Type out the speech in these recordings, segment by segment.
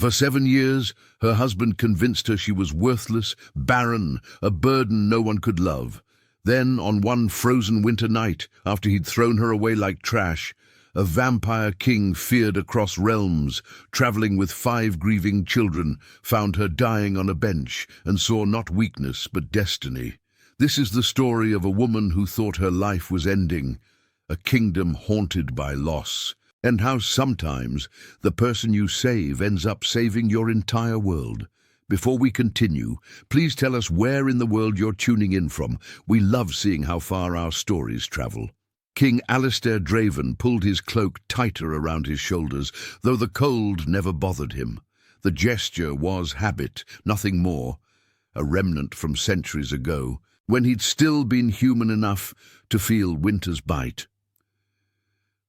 For 7 years, her husband convinced her she was worthless, barren, a burden no one could love. Then, on one frozen winter night, after he'd thrown her away like trash, a vampire king feared across realms, traveling with 5 grieving children, found her dying on a bench, and saw not weakness but destiny. This is the story of a woman who thought her life was ending, a kingdom haunted by loss, and how sometimes the person you save ends up saving your entire world. Before we continue, please tell us where in the world you're tuning in from. We love seeing how far our stories travel. King Alistair Draven pulled his cloak tighter around his shoulders, though the cold never bothered him. The gesture was habit, nothing more, a remnant from centuries ago, when he'd still been human enough to feel winter's bite.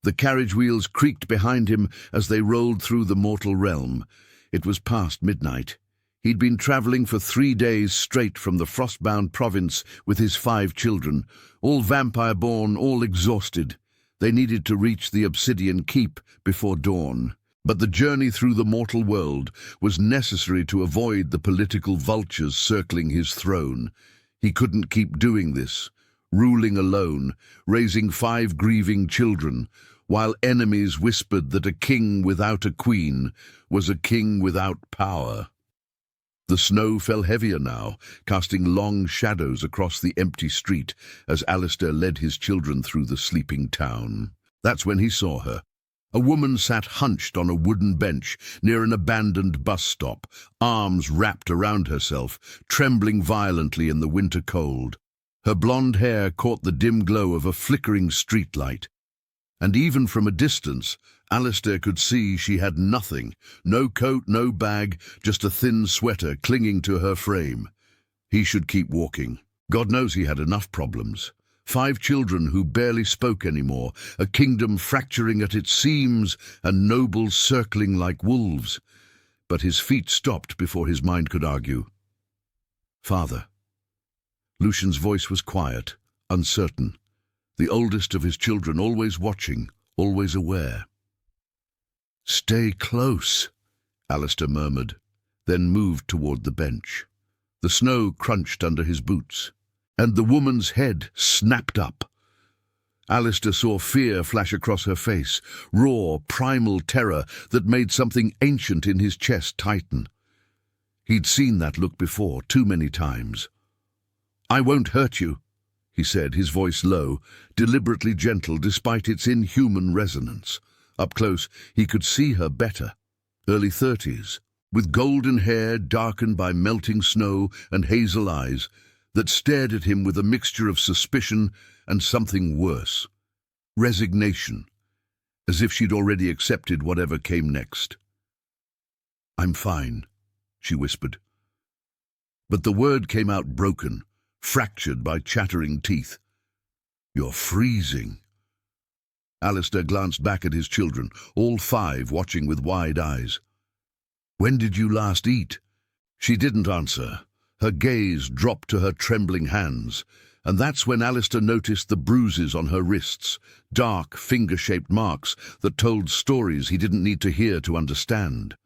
The carriage wheels creaked behind him as they rolled through the mortal realm. It was past midnight. He'd been traveling for 3 days straight from the frostbound province with his 5 children, all vampire-born, all exhausted. They needed to reach the Obsidian Keep before dawn. But the journey through the mortal world was necessary to avoid the political vultures circling his throne. He couldn't keep doing this, ruling alone, raising 5 grieving children, while enemies whispered that a king without a queen was a king without power. The snow fell heavier now, casting long shadows across the empty street as Alistair led his children through the sleeping town. That's when he saw her. A woman sat hunched on a wooden bench near an abandoned bus stop, arms wrapped around herself, trembling violently in the winter cold. Her blonde hair caught the dim glow of a flickering streetlight, and even from a distance, Alistair could see she had nothing, no coat, no bag, just a thin sweater clinging to her frame. He should keep walking. God knows he had enough problems. 5 children who barely spoke anymore, a kingdom fracturing at its seams, and nobles circling like wolves. But his feet stopped before his mind could argue. Father. Lucian's voice was quiet, uncertain. The oldest of his children, always watching, always aware. "Stay close," Alistair murmured, then moved toward the bench. The snow crunched under his boots, and the woman's head snapped up. Alistair saw fear flash across her face, raw, primal terror that made something ancient in his chest tighten. He'd seen that look before, too many times. "I won't hurt you," he said, his voice low, deliberately gentle despite its inhuman resonance. Up close, he could see her better. Early 30s, with golden hair darkened by melting snow and hazel eyes that stared at him with a mixture of suspicion and something worse. Resignation, as if she'd already accepted whatever came next. "I'm fine," she whispered. But the word came out broken, fractured by chattering teeth. "You're freezing." Alistair glanced back at his children, all 5 watching with wide eyes. "When did you last eat?" She didn't answer. Her gaze dropped to her trembling hands, and that's when Alistair noticed the bruises on her wrists, dark, finger-shaped marks that told stories he didn't need to hear to understand.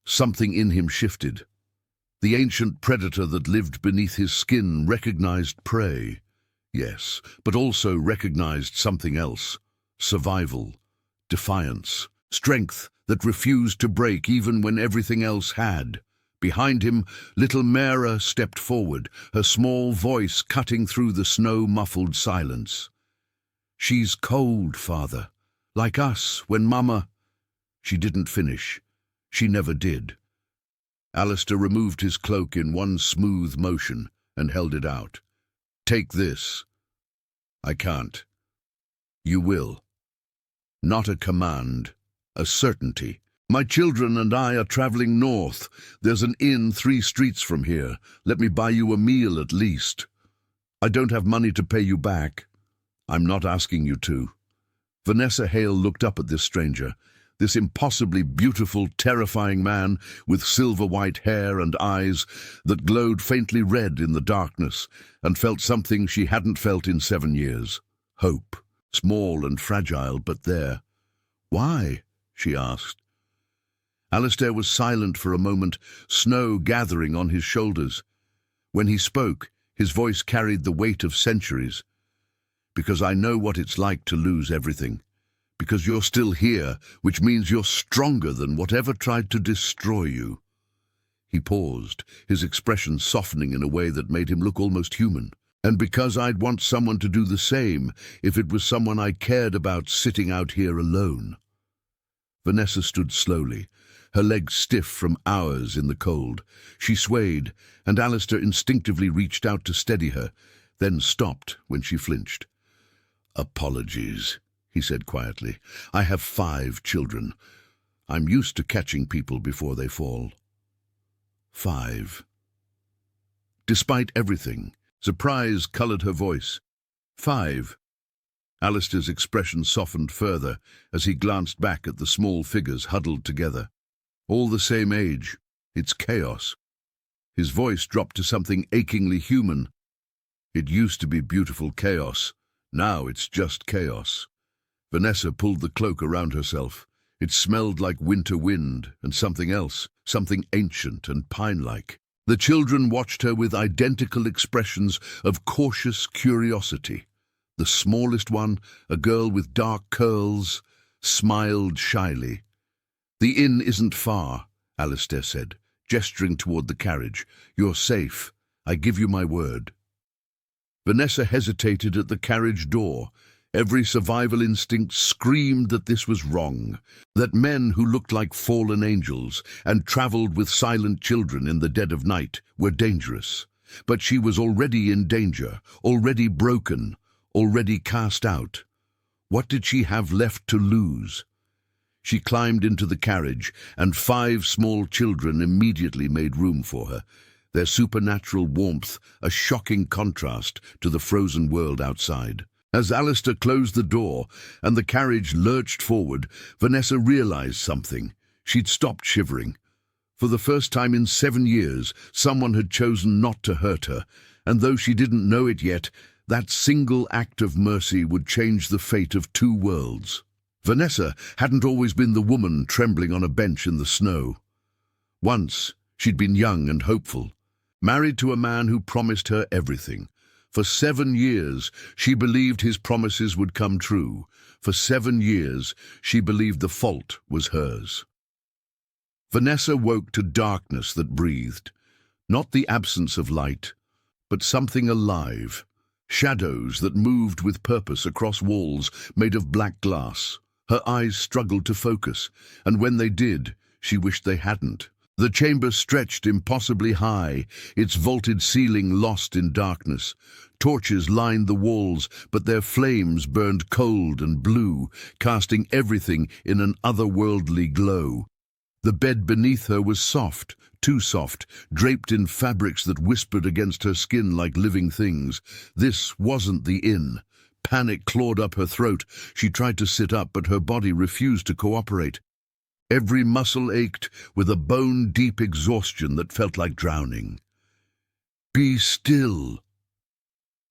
Something in him shifted. The ancient predator that lived beneath his skin recognized prey, yes, but also recognized something else. Survival, defiance, strength that refused to break even when everything else had. Behind him, little Mara stepped forward, her small voice cutting through the snow-muffled silence. "She's cold, Father, like us when Mama—" She didn't finish. She never did. Alistair removed his cloak in one smooth motion and held it out. "Take this." "I can't." "You will." Not a command, a certainty. "My children and I are traveling north. There's an inn 3 streets from here. Let me buy you a meal at least. I don't have money to pay you back." "I'm not asking you to." Vanessa Hale looked up at this stranger, this impossibly beautiful, terrifying man with silver-white hair and eyes that glowed faintly red in the darkness, and felt something she hadn't felt in 7 years. Hope. Small and fragile, but there. "Why?" she asked. Alistair was silent for a moment, snow gathering on his shoulders. When he spoke, his voice carried the weight of centuries. "Because I know what it's like to lose everything. Because you're still here, which means you're stronger than whatever tried to destroy you." He paused, his expression softening in a way that made him look almost human. "And because I'd want someone to do the same, if it was someone I cared about sitting out here alone." Vanessa stood slowly, her legs stiff from hours in the cold. She swayed, and Alistair instinctively reached out to steady her, then stopped when she flinched. "Apologies," he said quietly. "I have 5 children. I'm used to catching people before they fall." 5. Despite everything, surprise colored her voice. 5. Alistair's expression softened further as he glanced back at the small figures huddled together. All the same age. It's chaos. His voice dropped to something achingly human. It used to be beautiful chaos. Now it's just chaos. Vanessa pulled the cloak around herself. It smelled like winter wind and something else, something ancient and pine-like. The children watched her with identical expressions of cautious curiosity. The smallest one, a girl with dark curls, smiled shyly. "The inn isn't far," Alistair said, gesturing toward the carriage. "You're safe. I give you my word." Vanessa hesitated at the carriage door. Every survival instinct screamed that this was wrong, that men who looked like fallen angels and traveled with silent children in the dead of night were dangerous. But she was already in danger, already broken, already cast out. What did she have left to lose? She climbed into the carriage, and 5 small children immediately made room for her, their supernatural warmth a shocking contrast to the frozen world outside. As Alistair closed the door and the carriage lurched forward, Vanessa realized something. She'd stopped shivering. For the first time in 7 years, someone had chosen not to hurt her, and though she didn't know it yet, that single act of mercy would change the fate of 2 worlds. Vanessa hadn't always been the woman trembling on a bench in the snow. Once, she'd been young and hopeful, married to a man who promised her everything. For 7 years, she believed his promises would come true. For 7 years, she believed the fault was hers. Vanessa woke to darkness that breathed. Not the absence of light, but something alive. Shadows that moved with purpose across walls made of black glass. Her eyes struggled to focus, and when they did, she wished they hadn't. The chamber stretched impossibly high, its vaulted ceiling lost in darkness. Torches lined the walls, but their flames burned cold and blue, casting everything in an otherworldly glow. The bed beneath her was soft, too soft, draped in fabrics that whispered against her skin like living things. This wasn't the inn. Panic clawed up her throat. She tried to sit up, but her body refused to cooperate. Every muscle ached with a bone-deep exhaustion that felt like drowning. "Be still."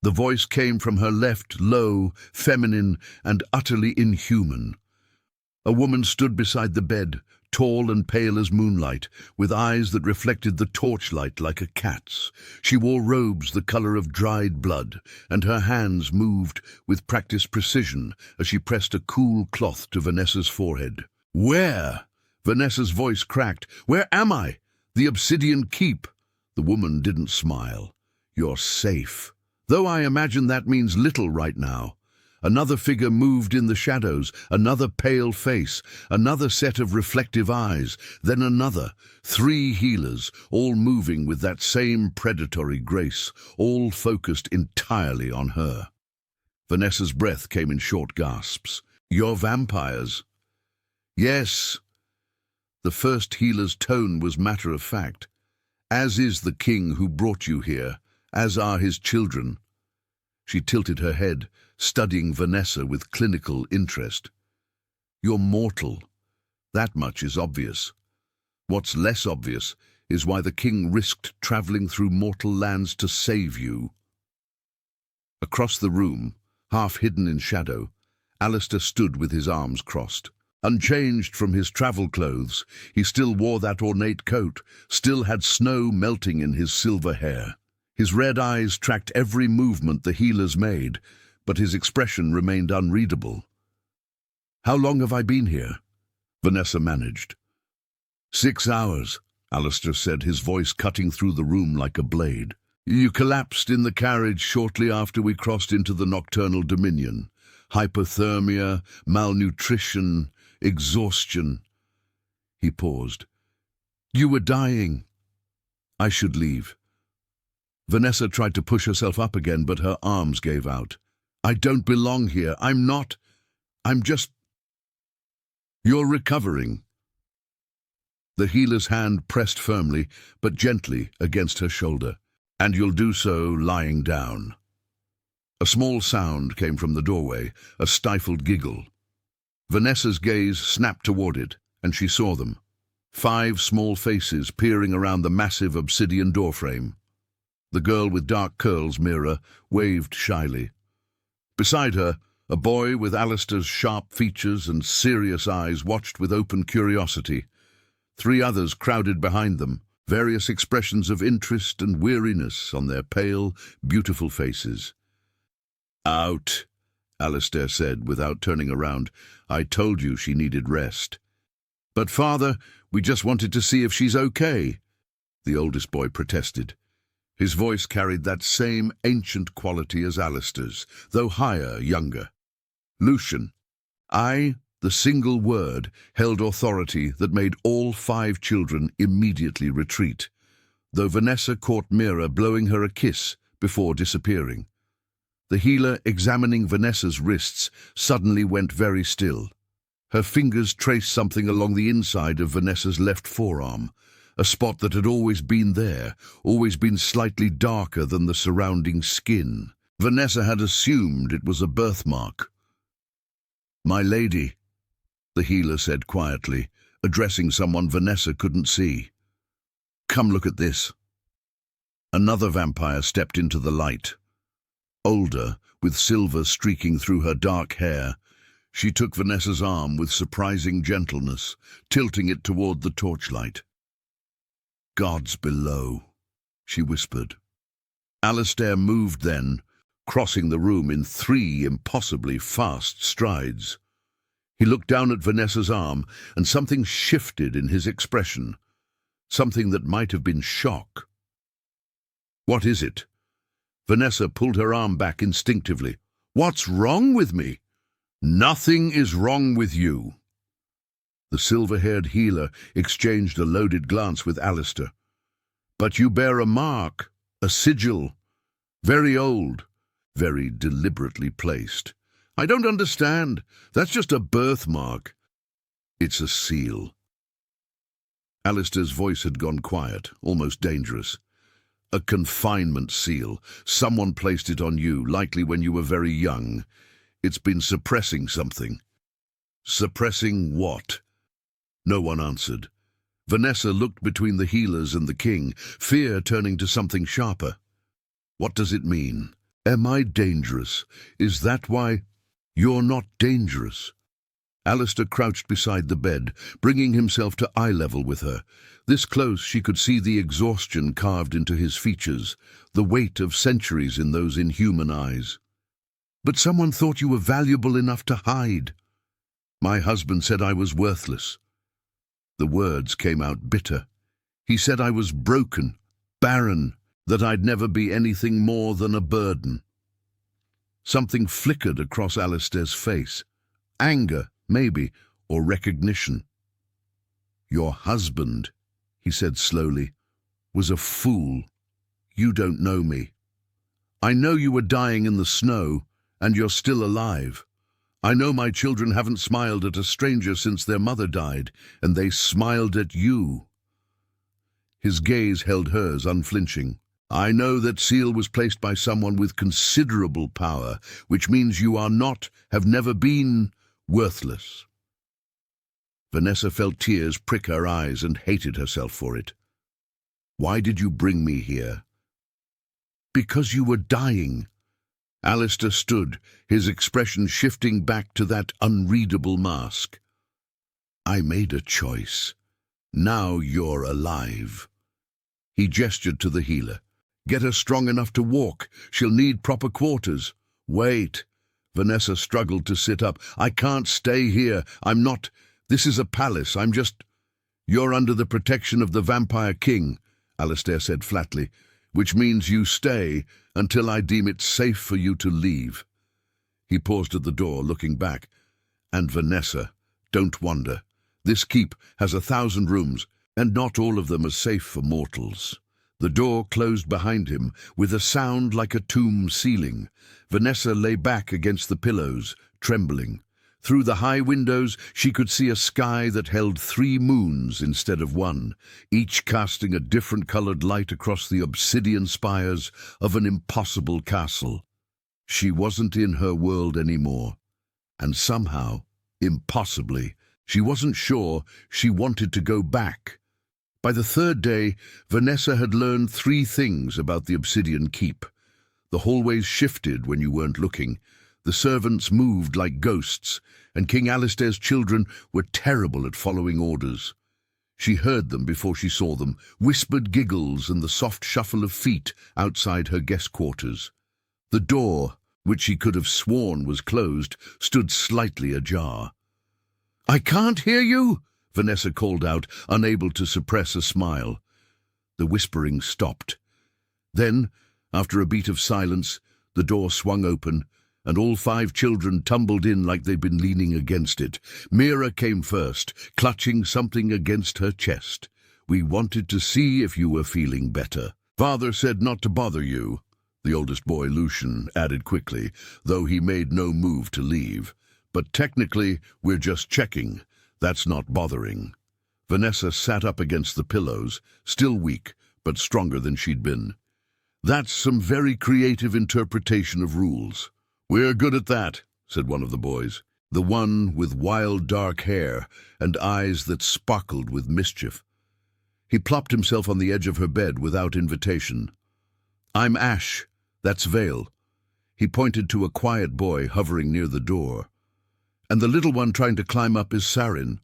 The voice came from her left, low, feminine, and utterly inhuman. A woman stood beside the bed, tall and pale as moonlight, with eyes that reflected the torchlight like a cat's. She wore robes the color of dried blood, and her hands moved with practiced precision as she pressed a cool cloth to Vanessa's forehead. "Where?" Vanessa's voice cracked. "Where am I? The Obsidian Keep." The woman didn't smile. "You're safe. Though I imagine that means little right now." Another figure moved in the shadows, another pale face, another set of reflective eyes, then another. 3 healers, all moving with that same predatory grace, all focused entirely on her. Vanessa's breath came in short gasps. "You're vampires." "Yes." The first healer's tone was matter-of-fact. "As is the king who brought you here, as are his children." She tilted her head, studying Vanessa with clinical interest. "You're mortal. That much is obvious. What's less obvious is why the king risked traveling through mortal lands to save you." Across the room, half hidden in shadow, Alistair stood with his arms crossed. Unchanged from his travel clothes, he still wore that ornate coat, still had snow melting in his silver hair. His red eyes tracked every movement the healers made, but his expression remained unreadable. "How long have I been here?" Vanessa managed. 6 hours, Alistair said, his voice cutting through the room like a blade. "You collapsed in the carriage shortly after we crossed into the nocturnal dominion. Hypothermia, malnutrition, exhaustion." He paused. "You were dying." "I should leave." Vanessa tried to push herself up again, but her arms gave out. "I don't belong here. I'm just—" "You're recovering." The healer's hand pressed firmly, but gently, against her shoulder. "And you'll do so lying down." A small sound came from the doorway, a stifled giggle. Vanessa's gaze snapped toward it, and she saw them. 5 small faces peering around the massive obsidian doorframe. The girl with dark curls, Mira, waved shyly. Beside her, a boy with Alistair's sharp features and serious eyes watched with open curiosity. 3 others crowded behind them, various expressions of interest and weariness on their pale, beautiful faces. "Out," Alistair said without turning around. "I told you she needed rest." "But, Father, we just wanted to see if she's okay," the oldest boy protested. His voice carried that same ancient quality as Alistair's, though higher, younger. "Lucian." The single word, held authority that made all 5 children immediately retreat, though Vanessa caught Mira blowing her a kiss before disappearing. The healer, examining Vanessa's wrists, suddenly went very still. Her fingers traced something along the inside of Vanessa's left forearm, a spot that had always been there, always been slightly darker than the surrounding skin. Vanessa had assumed it was a birthmark. "My lady," the healer said quietly, addressing someone Vanessa couldn't see. "Come look at this." Another vampire stepped into the light. Older, with silver streaking through her dark hair, she took Vanessa's arm with surprising gentleness, tilting it toward the torchlight. "Gods below," she whispered. Alistair moved then, crossing the room in 3 impossibly fast strides. He looked down at Vanessa's arm, and something shifted in his expression, something that might have been shock. "What is it?" Vanessa pulled her arm back instinctively. "What's wrong with me?" "Nothing is wrong with you." The silver-haired healer exchanged a loaded glance with Alistair. "But you bear a mark, a sigil, very old, very deliberately placed." "I don't understand. That's just a birthmark." "It's a seal." Alistair's voice had gone quiet, almost dangerous. "A confinement seal. Someone placed it on you, likely when you were very young. It's been suppressing something." "Suppressing what?" No one answered. Vanessa looked between the healers and the king, fear turning to something sharper. "What does it mean? Am I dangerous? Is that why—" "You're not dangerous." Alistair crouched beside the bed, bringing himself to eye level with her. This close, she could see the exhaustion carved into his features, the weight of centuries in those inhuman eyes. "But someone thought you were valuable enough to hide." "My husband said I was worthless." The words came out bitter. "He said I was broken, barren, that I'd never be anything more than a burden." Something flickered across Alistair's face. Anger, maybe, or recognition. "Your husband," he said slowly, "was a fool. You don't know me. I know you were dying in the snow, and you're still alive. I know my children haven't smiled at a stranger since their mother died, and they smiled at you." His gaze held hers unflinching. "I know that seal was placed by someone with considerable power, which means you are not, have never been, worthless." Vanessa felt tears prick her eyes and hated herself for it. "Why did you bring me here?" "Because you were dying." Alistair stood, his expression shifting back to that unreadable mask. I made a choice. Now you're alive." He gestured to the healer. "Get her strong enough to walk. She'll need proper quarters." "Wait." Vanessa struggled to sit up. "I can't stay here. I'm not. This is a palace. I'm just—" "You're under the protection of the Vampire King," Alistair said flatly, "which means you stay until I deem it safe for you to leave." He paused at the door, looking back. "And Vanessa, don't wander. This keep has 1,000 rooms, and not all of them are safe for mortals." The door closed behind him with a sound like a tomb ceiling. Vanessa lay back against the pillows, trembling. Through the high windows she could see a sky that held 3 moons instead of 1, each casting a different colored light across the obsidian spires of an impossible castle. She wasn't in her world anymore, and somehow, impossibly, she wasn't sure she wanted to go back. By the 3rd day, Vanessa had learned 3 things about the Obsidian Keep. The hallways shifted when you weren't looking. The servants moved like ghosts, and King Alistair's children were terrible at following orders. She heard them before she saw them, whispered giggles and the soft shuffle of feet outside her guest quarters. The door, which she could have sworn was closed, stood slightly ajar. "I can't hear you!" Vanessa called out, unable to suppress a smile. The whispering stopped. Then, after a beat of silence, the door swung open, and all 5 children tumbled in like they'd been leaning against it. Mira came first, clutching something against her chest. "We wanted to see if you were feeling better. Father said not to bother you," the oldest boy, Lucian, added quickly, though he made no move to leave. "But technically, we're just checking. That's not bothering." Vanessa sat up against the pillows, still weak, but stronger than she'd been. "That's some very creative interpretation of rules." "We're good at that," said one of the boys, the one with wild dark hair and eyes that sparkled with mischief. He plopped himself on the edge of her bed without invitation. "I'm Ash. That's Vale." He pointed to a quiet boy hovering near the door. "And the little one trying to climb up is Sarin.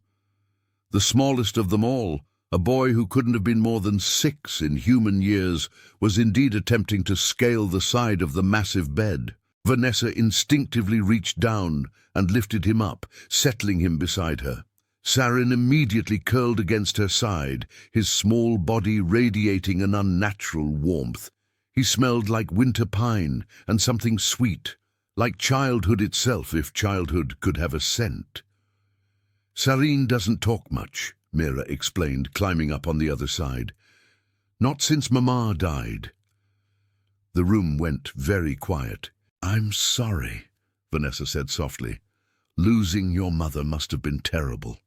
The smallest of them all, a boy who couldn't have been more than 6 in human years, was indeed attempting to scale the side of the massive bed." Vanessa instinctively reached down and lifted him up, settling him beside her. Sarin immediately curled against her side, his small body radiating an unnatural warmth. He smelled like winter pine and something sweet, like childhood itself if childhood could have a scent. "Sarin doesn't talk much," Mira explained, climbing up on the other side. "Not since Mama died." The room went very quiet. "I'm sorry," Vanessa said softly. "Losing your mother must have been terrible."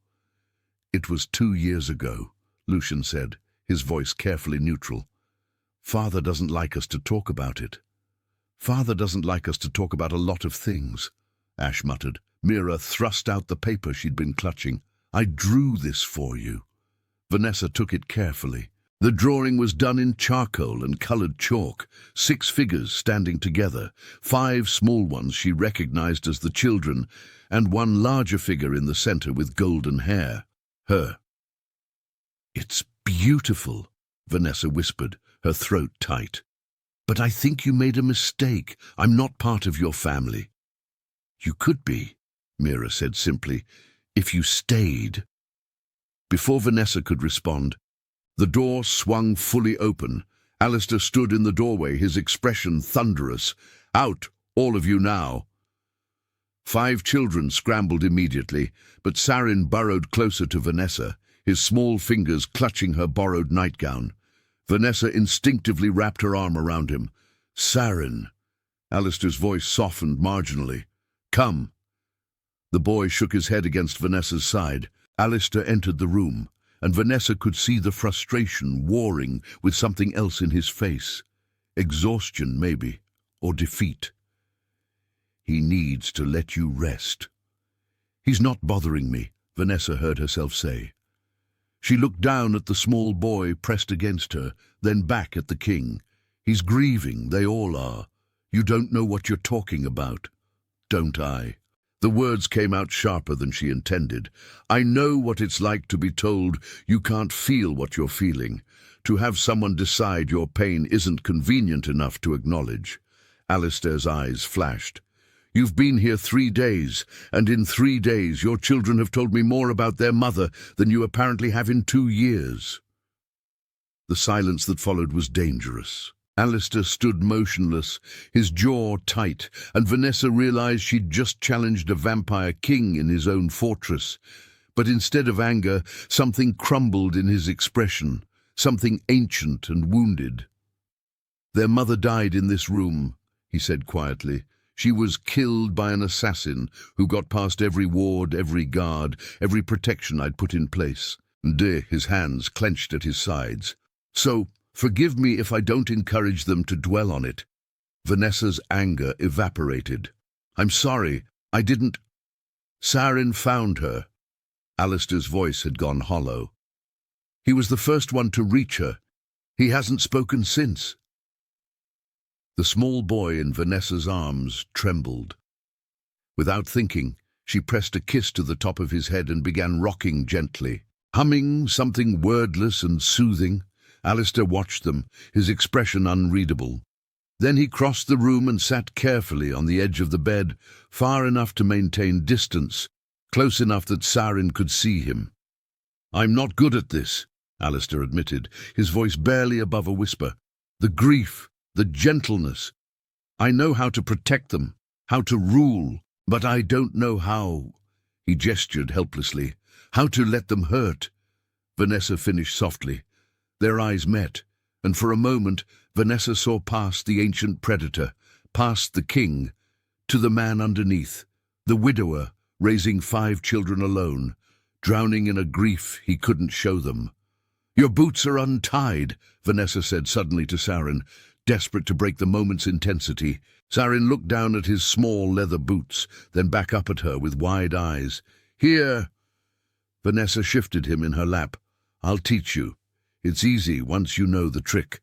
"It was 2 years ago," Lucian said, his voice carefully neutral. "Father doesn't like us to talk about it." "Father doesn't like us to talk about a lot of things," Ash muttered. Mira thrust out the paper she'd been clutching. "I drew this for you." Vanessa took it carefully. The drawing was done in charcoal and coloured chalk, 6 figures standing together, 5 small ones she recognized as the children, and 1 larger figure in the center with golden hair. Her. "It's beautiful," Vanessa whispered, her throat tight. "But I think you made a mistake. I'm not part of your family." "You could be," Mira said simply, "if you stayed." Before Vanessa could respond, the door swung fully open. Alistair stood in the doorway, his expression thunderous. "Out, all of you now." 5 children scrambled immediately, but Sarin burrowed closer to Vanessa, his small fingers clutching her borrowed nightgown. Vanessa instinctively wrapped her arm around him. "Sarin." Alistair's voice softened marginally. "Come." The boy shook his head against Vanessa's side. Alistair entered the room, and Vanessa could see the frustration warring with something else in his face. Exhaustion, maybe, or defeat. "He needs to let you rest." "He's not bothering me," Vanessa heard herself say. She looked down at the small boy pressed against her, then back at the king. "He's grieving, they all are. You don't know what you're talking about." "Don't I?" The words came out sharper than she intended. I know what it's like to be told you can't feel what you're feeling. To have someone decide your pain isn't convenient enough to acknowledge. Alistair's eyes flashed. You've been here 3 days, and in 3 days your children have told me more about their mother than you apparently have in 2 years. The silence that followed was dangerous. Alistair stood motionless, his jaw tight, and Vanessa realized she'd just challenged a vampire king in his own fortress. But instead of anger, something crumbled in his expression, something ancient and wounded. Their mother died in this room, he said quietly. She was killed by an assassin who got past every ward, every guard, every protection I'd put in place. His hands clenched at his sides. So, forgive me if I don't encourage them to dwell on it. Vanessa's anger evaporated. I'm sorry, I didn't. Sarin found her. Alistair's voice had gone hollow. He was the first one to reach her. He hasn't spoken since. The small boy in Vanessa's arms trembled. Without thinking, she pressed a kiss to the top of his head and began rocking gently. Humming something wordless and soothing, Alistair watched them, his expression unreadable. Then he crossed the room and sat carefully on the edge of the bed, far enough to maintain distance, close enough that Sarin could see him. I'm not good at this, Alistair admitted, his voice barely above a whisper. The grief, the gentleness. I know how to protect them, how to rule, but I don't know how, he gestured helplessly, how to let them hurt. Vanessa finished softly. Their eyes met, and for a moment Vanessa saw past the ancient predator, past the king, to the man underneath, the widower, raising 5 children alone, drowning in a grief he couldn't show them. Your boots are untied, Vanessa said suddenly to Sarin, desperate to break the moment's intensity. Sarin looked down at his small leather boots, then back up at her with wide eyes. Here! Vanessa shifted him in her lap. I'll teach you. It's easy once you know the trick.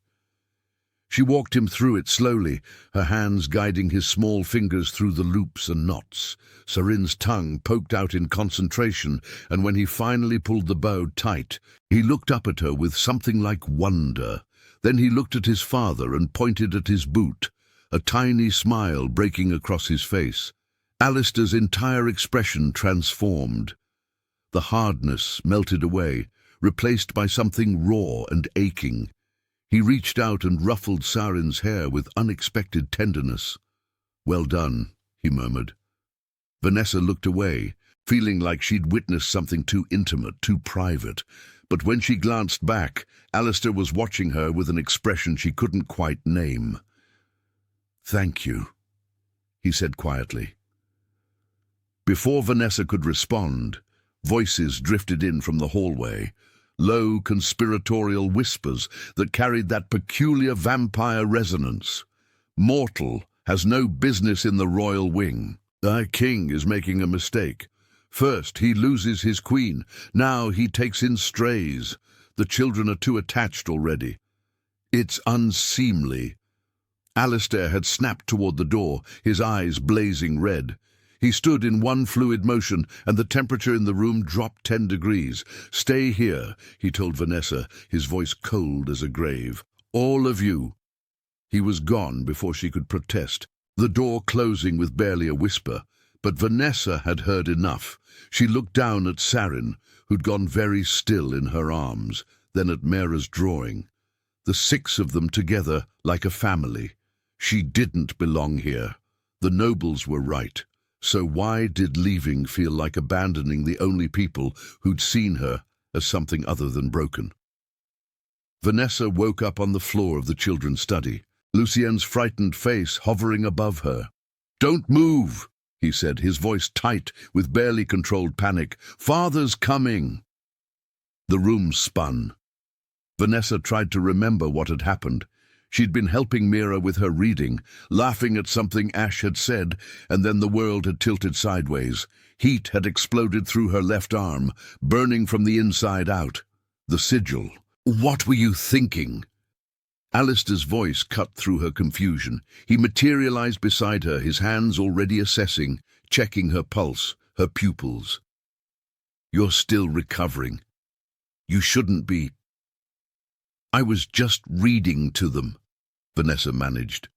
She walked him through it slowly, her hands guiding his small fingers through the loops and knots. Sarin's tongue poked out in concentration, and when he finally pulled the bow tight, he looked up at her with something like wonder. Then he looked at his father and pointed at his boot, a tiny smile breaking across his face. Alistair's entire expression transformed. The hardness melted away, replaced by something raw and aching. He reached out and ruffled Sarin's hair with unexpected tenderness. Well done, he murmured. Vanessa looked away, feeling like she'd witnessed something too intimate, too private. But when she glanced back, Alistair was watching her with an expression she couldn't quite name. Thank you, he said quietly. Before Vanessa could respond, voices drifted in from the hallway, low conspiratorial whispers that carried that peculiar vampire resonance. Mortal has no business in the royal wing. Our king is making a mistake. First, he loses his queen. Now he takes in strays. The children are too attached already. It's unseemly. Alistair had snapped toward the door, his eyes blazing red. He stood in one fluid motion, and the temperature in the room dropped 10 degrees. Stay here, he told Vanessa, his voice cold as a grave. All of you. He was gone before she could protest, the door closing with barely a whisper. But Vanessa had heard enough. She looked down at Sarin, who'd gone very still in her arms, then at Mera's drawing. The 6 of them together like a family. She didn't belong here. The nobles were right. So why did leaving feel like abandoning the only people who'd seen her as something other than broken? Vanessa woke up on the floor of the children's study, Lucien's frightened face hovering above her. Don't move, he said, his voice tight with barely controlled panic. Father's coming. The room spun. Vanessa tried to remember what had happened. She'd been helping Mera with her reading, laughing at something Ash had said, and then the world had tilted sideways. Heat had exploded through her left arm, burning from the inside out. The sigil. What were you thinking? Alistair's voice cut through her confusion. He materialized beside her, his hands already assessing. checking her pulse, her pupils. "You're still recovering. You shouldn't be." "I was just reading to them," Vanessa managed.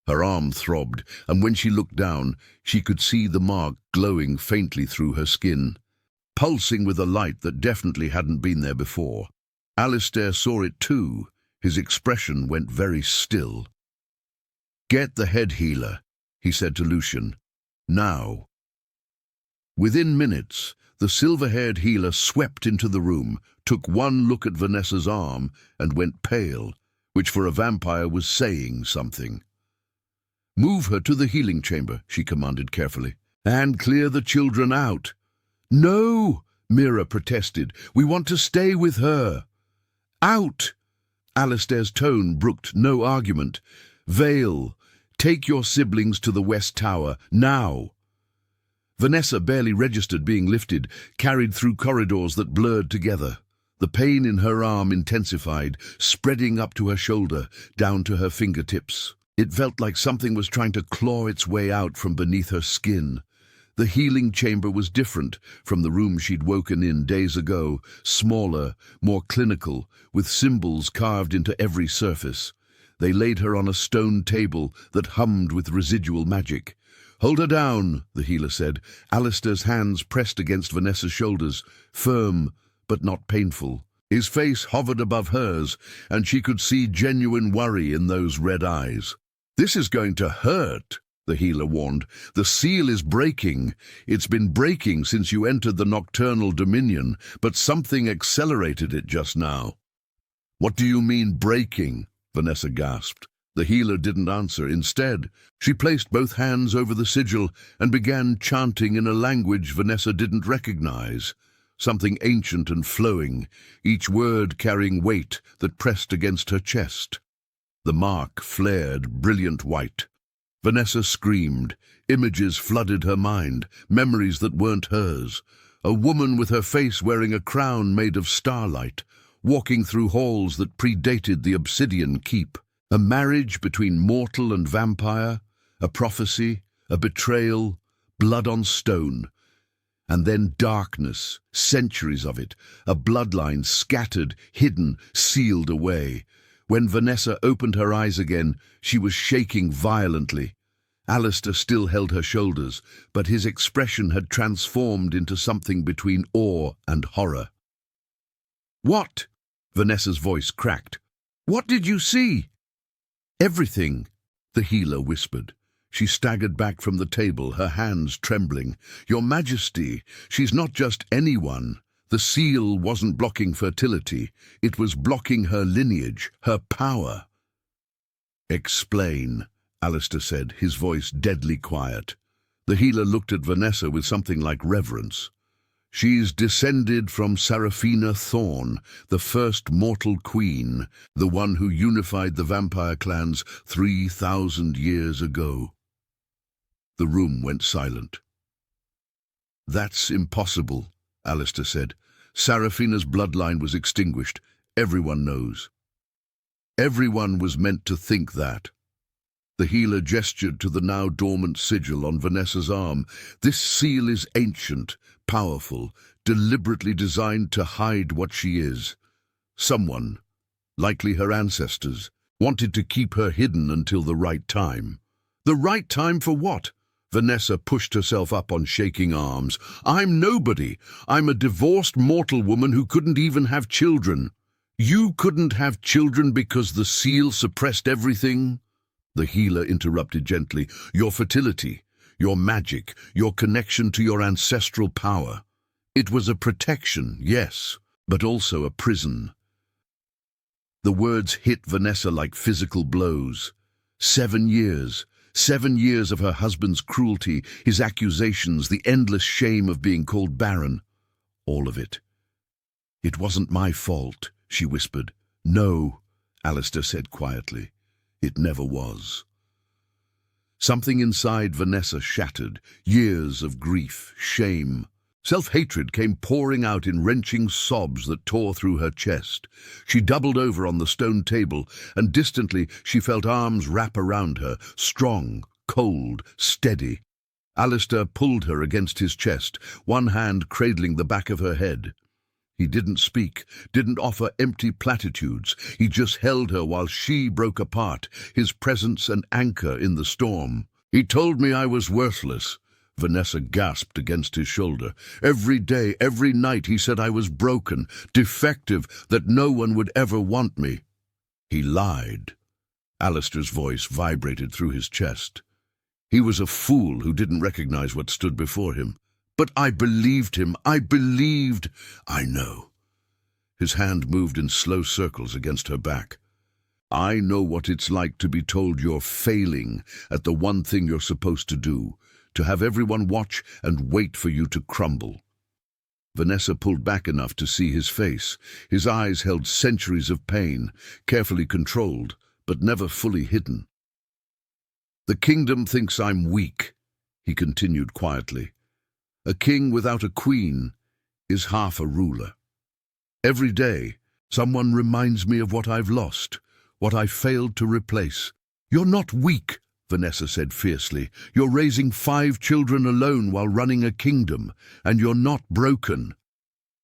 Her arm throbbed, and when she looked down, she could see the mark glowing faintly through her skin, pulsing with a light that definitely hadn't been there before. Alistair saw it too. His expression went very still. "Get the head healer," he said to Lucian. "Now." Within minutes, the silver-haired healer swept into the room, took one look at Vanessa's arm, and went pale, which for a vampire was saying something. "Move her to the healing chamber," she commanded carefully, "and clear the children out." "No," Mira protested. "We want to stay with her." "Out!" Alistair's tone brooked no argument. "Vale, take your siblings to the West Tower, now." Vanessa barely registered being lifted, carried through corridors that blurred together. The pain in her arm intensified, spreading up to her shoulder, down to her fingertips. It felt like something was trying to claw its way out from beneath her skin. The healing chamber was different from the room she'd woken in days ago, smaller, more clinical, with symbols carved into every surface. They laid her on a stone table that hummed with residual magic. "Hold her down," the healer said. Alistair's hands pressed against Vanessa's shoulders, firm but not painful. His face hovered above hers, and she could see genuine worry in those red eyes. "This is going to hurt," the healer warned. "The seal is breaking. It's been breaking since you entered the nocturnal dominion, but something accelerated it just now." "What do you mean, breaking?" Vanessa gasped. The healer didn't answer. Instead, she placed both hands over the sigil and began chanting in a language Vanessa didn't recognize, something ancient and flowing, each word carrying weight that pressed against her chest. The mark flared brilliant white. Vanessa screamed. Images flooded her mind, memories that weren't hers. A woman with her face wearing a crown made of starlight, walking through halls that predated the obsidian keep. A marriage between mortal and vampire, a prophecy, a betrayal, blood on stone. And then darkness, centuries of it, a bloodline scattered, hidden, sealed away. When Vanessa opened her eyes again, she was shaking violently. Alistair still held her shoulders, but his expression had transformed into something between awe and horror. "What?" Vanessa's voice cracked. "What did you see?" "Everything," the healer whispered. She staggered back from the table, her hands trembling. "Your Majesty, she's not just anyone. The seal wasn't blocking fertility. It was blocking her lineage, her power." "Explain," Alistair said, his voice deadly quiet. The healer looked at Vanessa with something like reverence. "She's descended from Seraphina Thorn, the first mortal queen, the one who unified the vampire clans 3,000 years ago." The room went silent. "That's impossible," Alistair said. "Seraphina's bloodline was extinguished. Everyone knows." "Everyone was meant to think that." The healer gestured to the now dormant sigil on Vanessa's arm. "This seal is ancient, powerful, deliberately designed to hide what she is. Someone, likely her ancestors, wanted to keep her hidden until the right time." "The right time for what?" Vanessa pushed herself up on shaking arms. "I'm nobody. I'm a divorced mortal woman who couldn't even have children." "You couldn't have children because the seal suppressed everything?" The healer interrupted gently. "Your fertility, your magic, your connection to your ancestral power. It was a protection, yes, but also a prison." The words hit Vanessa like physical blows. 7 years. 7 years of her husband's cruelty, his accusations, the endless shame of being called barren. All of it. "It wasn't my fault," she whispered. "No," Alistair said quietly. "It never was." Something inside Vanessa shattered. Years of grief, shame, self-hatred came pouring out in wrenching sobs that tore through her chest. She doubled over on the stone table, and distantly she felt arms wrap around her, strong, cold, steady. Alistair pulled her against his chest, one hand cradling the back of her head. He didn't speak, didn't offer empty platitudes. He just held her while she broke apart, his presence an anchor in the storm. "He told me I was worthless," Vanessa gasped against his shoulder. "Every day, every night he said I was broken, defective, that no one would ever want me." "He lied." Alistair's voice vibrated through his chest. He was a fool who didn't recognize what stood before him. "But I believed him. I believed." "I know." His hand moved in slow circles against her back. "I know what it's like to be told you're failing at the one thing you're supposed to do, to have everyone watch and wait for you to crumble." Vanessa pulled back enough to see his face. His eyes held centuries of pain, carefully controlled, but never fully hidden. "The kingdom thinks I'm weak," he continued quietly. "A king without a queen is half a ruler. Every day, someone reminds me of what I've lost, what I failed to replace." "You're not weak," Vanessa said fiercely. "You're raising 5 children alone while running a kingdom, and you're not broken."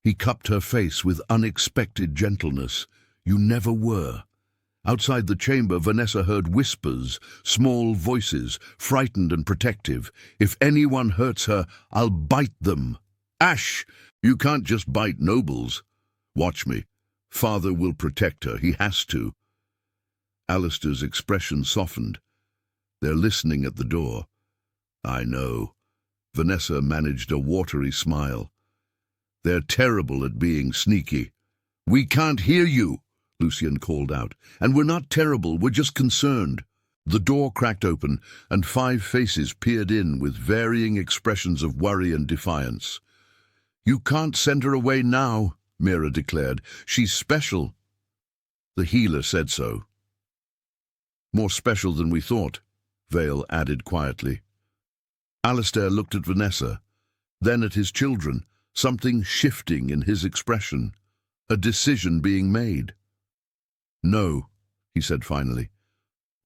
He cupped her face with unexpected gentleness. "You never were." Outside the chamber, Vanessa heard whispers, small voices, frightened and protective. "If anyone hurts her, I'll bite them." "Ash, you can't just bite nobles." "Watch me. Father will protect her. He has to." Alistair's expression softened. "They're listening at the door." "I know." Vanessa managed a watery smile. "They're terrible at being sneaky." "We can't hear you," Lucien called out. "And we're not terrible, we're just concerned." The door cracked open, and 5 faces peered in with varying expressions of worry and defiance. "You can't send her away now," Mira declared. "She's special." "The healer said so." "More special than we thought," Vale added quietly. Alistair looked at Vanessa, then at his children, something shifting in his expression, a decision being made. "No," he said finally.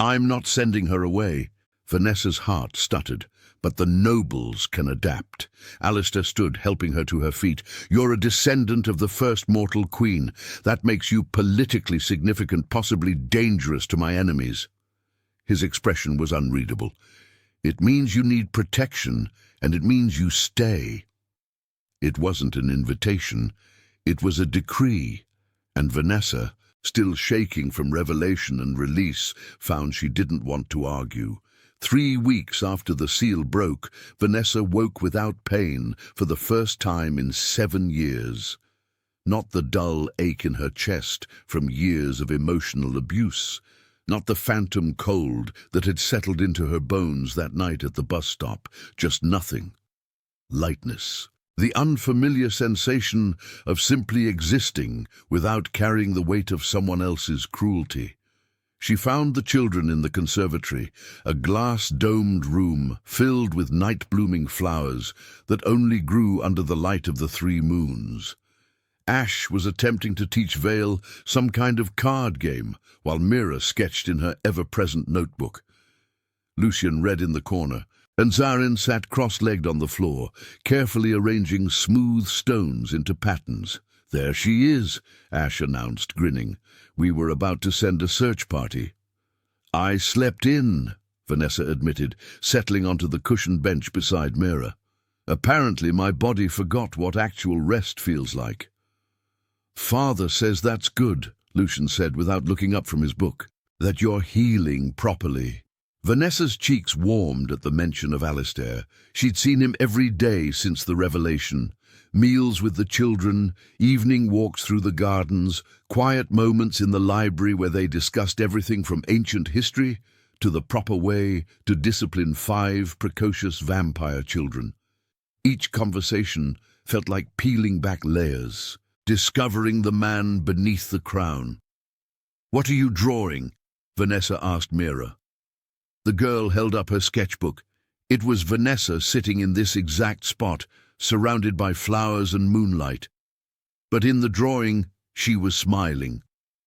"I'm not sending her away." Vanessa's heart stuttered. "But the nobles can adapt." Alistair stood, helping her to her feet. "You're a descendant of the first mortal queen. That makes you politically significant, possibly dangerous to my enemies." His expression was unreadable. "It means you need protection, and it means you stay." It wasn't an invitation. It was a decree, and Vanessa, still shaking from revelation and release, found she didn't want to argue. 3 weeks after the seal broke, Vanessa woke without pain for the first time in 7 years. Not the dull ache in her chest from years of emotional abuse, not the phantom cold that had settled into her bones that night at the bus stop, just nothing. Lightness. The unfamiliar sensation of simply existing without carrying the weight of someone else's cruelty. She found the children in the conservatory, a glass-domed room filled with night-blooming flowers that only grew under the light of the 3 moons. Ash was attempting to teach Vale some kind of card game, while Mira sketched in her ever-present notebook. Lucien read in the corner, and Zarin sat cross-legged on the floor, carefully arranging smooth stones into patterns. "There she is," Ash announced, grinning. "We were about to send a search party." "I slept in," Vanessa admitted, settling onto the cushioned bench beside Mira. "Apparently my body forgot what actual rest feels like." "Father says that's good," Lucien said without looking up from his book. "That you're healing properly." Vanessa's cheeks warmed at the mention of Alistair. She'd seen him every day since the revelation. Meals with the children, evening walks through the gardens, quiet moments in the library where they discussed everything from ancient history to the proper way to discipline 5 precocious vampire children. Each conversation felt like peeling back layers, discovering the man beneath the crown. "What are you drawing?" Vanessa asked Mira. The girl held up her sketchbook. It was Vanessa sitting in this exact spot, surrounded by flowers and moonlight. But in the drawing, she was smiling,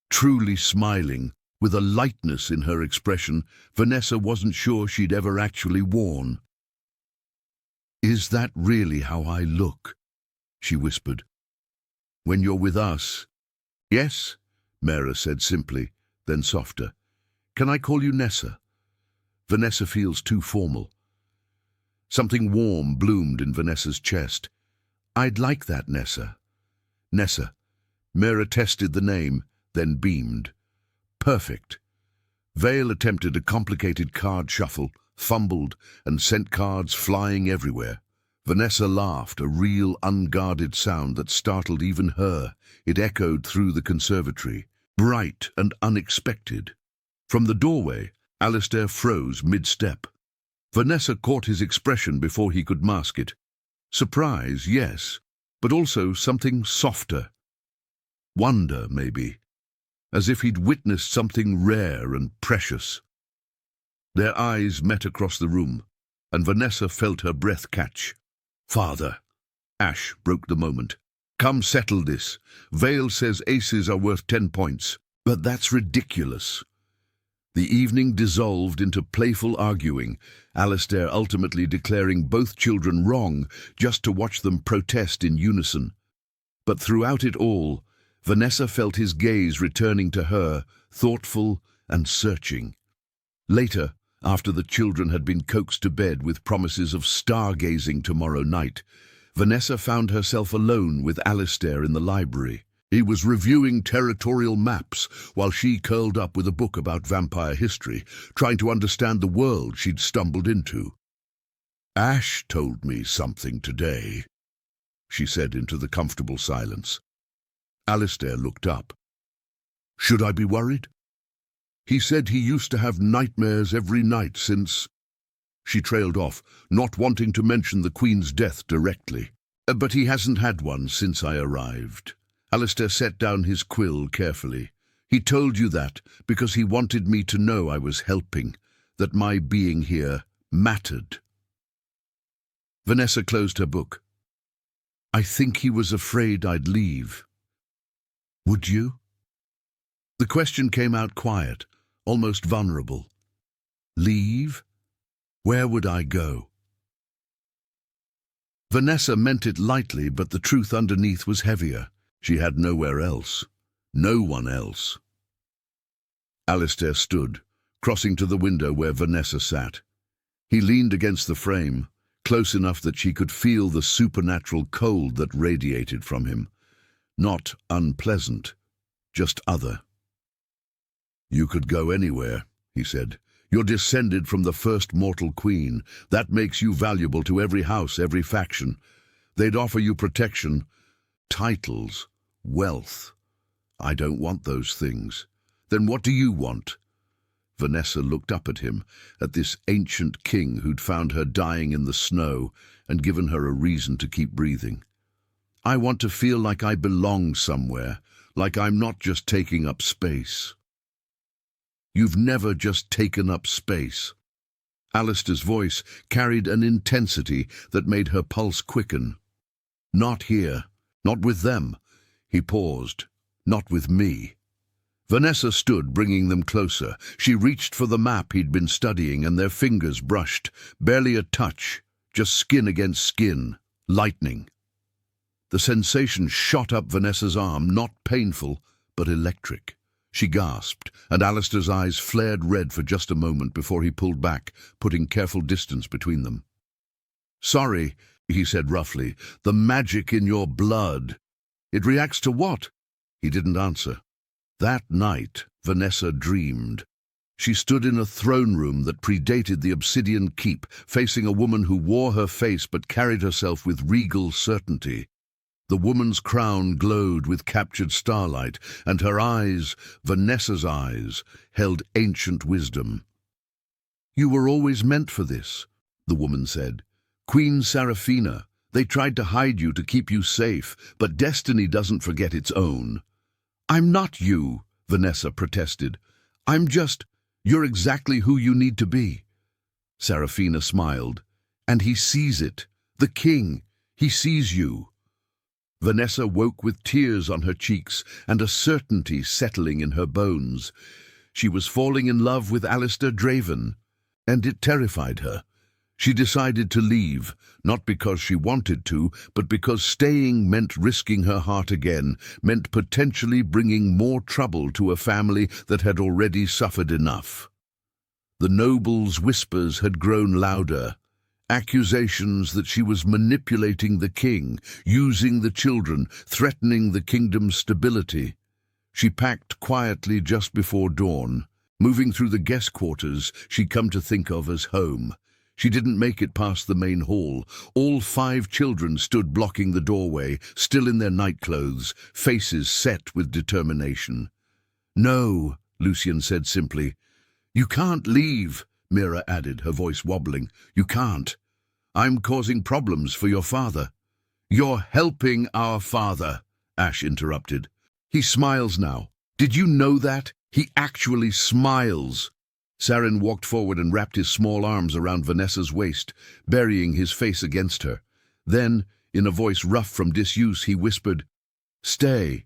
truly smiling, with a lightness in her expression Vanessa wasn't sure she'd ever actually worn. "Is that really how I look?" she whispered. "When you're with us?" "Yes," Mera said simply, then softer. "Can I call you Nessa?" Vanessa feels too formal. Something warm bloomed in Vanessa's chest. "I'd like that, Nessa." "Nessa." Mera tested the name, then beamed. "Perfect." Vale attempted a complicated card shuffle, fumbled, and sent cards flying everywhere. Vanessa laughed, a real, unguarded sound that startled even her. It echoed through the conservatory, bright and unexpected. From the doorway, Alistair froze mid-step. Vanessa caught his expression before he could mask it. Surprise, yes, but also something softer. Wonder, maybe, as if he'd witnessed something rare and precious. Their eyes met across the room, and Vanessa felt her breath catch. "Father." Ash broke the moment. "Come settle this. Vale says aces are worth 10 points. But that's ridiculous." The evening dissolved into playful arguing, Alistair ultimately declaring both children wrong just to watch them protest in unison. But throughout it all, Vanessa felt his gaze returning to her, thoughtful and searching. Later, after the children had been coaxed to bed with promises of stargazing tomorrow night, Vanessa found herself alone with Alistair in the library. He was reviewing territorial maps while she curled up with a book about vampire history, trying to understand the world she'd stumbled into. "Ash told me something today," she said into the comfortable silence. Alistair looked up. "Should I be worried?" "He said he used to have nightmares every night since—" She trailed off, not wanting to mention the Queen's death directly. "But he hasn't had one since I arrived." Alistair set down his quill carefully. "He told you that because he wanted me to know I was helping, that my being here mattered." Vanessa closed her book. "I think he was afraid I'd leave." "Would you?" The question came out quiet, almost vulnerable. "Leave? Where would I go?" Vanessa meant it lightly, but the truth underneath was heavier. She had nowhere else. No one else. Alistair stood, crossing to the window where Vanessa sat. He leaned against the frame, close enough that she could feel the supernatural cold that radiated from him. Not unpleasant, just other. "You could go anywhere," he said. "You're descended from the first mortal queen. That makes you valuable to every house, every faction. They'd offer you protection, titles, wealth. I don't want those things. Then what do you want?" Vanessa looked up at him, at this ancient king who'd found her dying in the snow and given her a reason to keep breathing. "I want to feel like I belong somewhere, like I'm not just taking up space." "You've never just taken up space." Alistair's voice carried an intensity that made her pulse quicken. "Not here. Not with them." He paused. "Not with me." Vanessa stood, bringing them closer. She reached for the map he'd been studying, and their fingers brushed. Barely a touch, just skin against skin. Lightning. The sensation shot up Vanessa's arm, not painful, but electric. She gasped, and Alistair's eyes flared red for just a moment before he pulled back, putting careful distance between them. "Sorry," he said roughly, "the magic in your blood." "It reacts to what?" He didn't answer. That night, Vanessa dreamed. She stood in a throne room that predated the Obsidian Keep, facing a woman who wore her face but carried herself with regal certainty. The woman's crown glowed with captured starlight, and her eyes, Vanessa's eyes, held ancient wisdom. "You were always meant for this," the woman said. "Queen Seraphina, they tried to hide you to keep you safe, but destiny doesn't forget its own." "I'm not you," Vanessa protested. You're exactly who you need to be." Seraphina smiled. "And he sees it. The king. He sees you." Vanessa woke with tears on her cheeks and a certainty settling in her bones. She was falling in love with Alistair Draven, and it terrified her. She decided to leave, not because she wanted to, but because staying meant risking her heart again, meant potentially bringing more trouble to a family that had already suffered enough. The noble's whispers had grown louder, accusations that she was manipulating the king, using the children, threatening the kingdom's stability. She packed quietly just before dawn, moving through the guest quarters she'd come to think of as home. She didn't make it past the main hall. All 5 children stood blocking the doorway, still in their nightclothes, faces set with determination. "No," Lucian said simply. "You can't leave," Mira added, her voice wobbling. "You can't. I'm causing problems for your father." "You're helping our father," Ash interrupted. "He smiles now. Did you know that? He actually smiles." Saren walked forward and wrapped his small arms around Vanessa's waist, burying his face against her. Then, in a voice rough from disuse, he whispered, "Stay."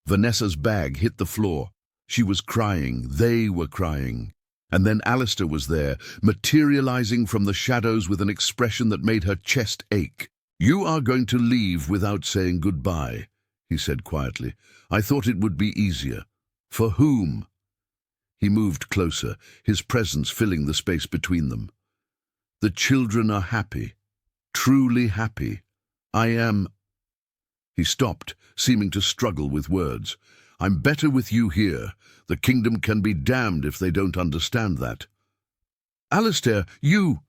Vanessa's bag hit the floor. She was crying. They were crying. And then Alistair was there, materializing from the shadows with an expression that made her chest ache. "You are going to leave without saying goodbye," he said quietly. "I thought it would be easier." "For whom?" He moved closer, his presence filling the space between them. "The children are happy, truly happy. I am—" He stopped, seeming to struggle with words. "I'm better with you here. The kingdom can be damned if they don't understand that." "Alistair, you—"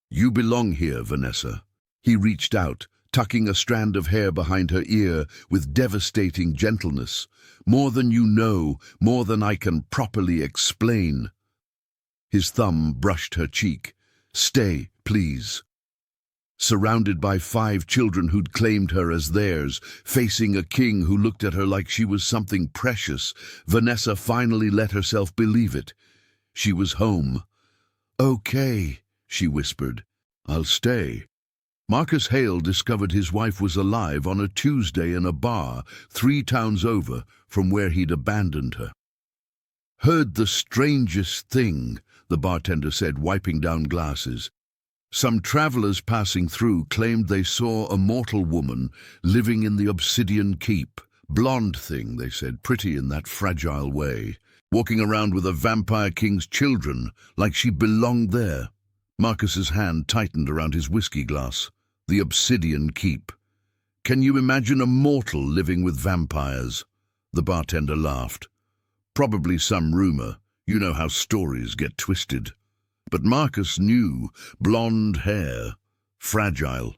"You belong here, Vanessa." He reached out, tucking a strand of hair behind her ear with devastating gentleness. "More than you know, more than I can properly explain." His thumb brushed her cheek. "Stay, please." Surrounded by 5 children who'd claimed her as theirs, facing a king who looked at her like she was something precious, Vanessa finally let herself believe it. She was home. "Okay," she whispered. "I'll stay." Marcus Hale discovered his wife was alive on a Tuesday in a bar 3 towns over from where he'd abandoned her. "Heard the strangest thing," the bartender said, wiping down glasses. "Some travelers passing through claimed they saw a mortal woman living in the Obsidian Keep. Blonde thing, they said, pretty in that fragile way, walking around with a vampire king's children like she belonged there." Marcus's hand tightened around his whiskey glass. The Obsidian Keep. "Can you imagine a mortal living with vampires?" The bartender laughed. "Probably some rumor. You know how stories get twisted." But Marcus knew. Blonde hair. Fragile.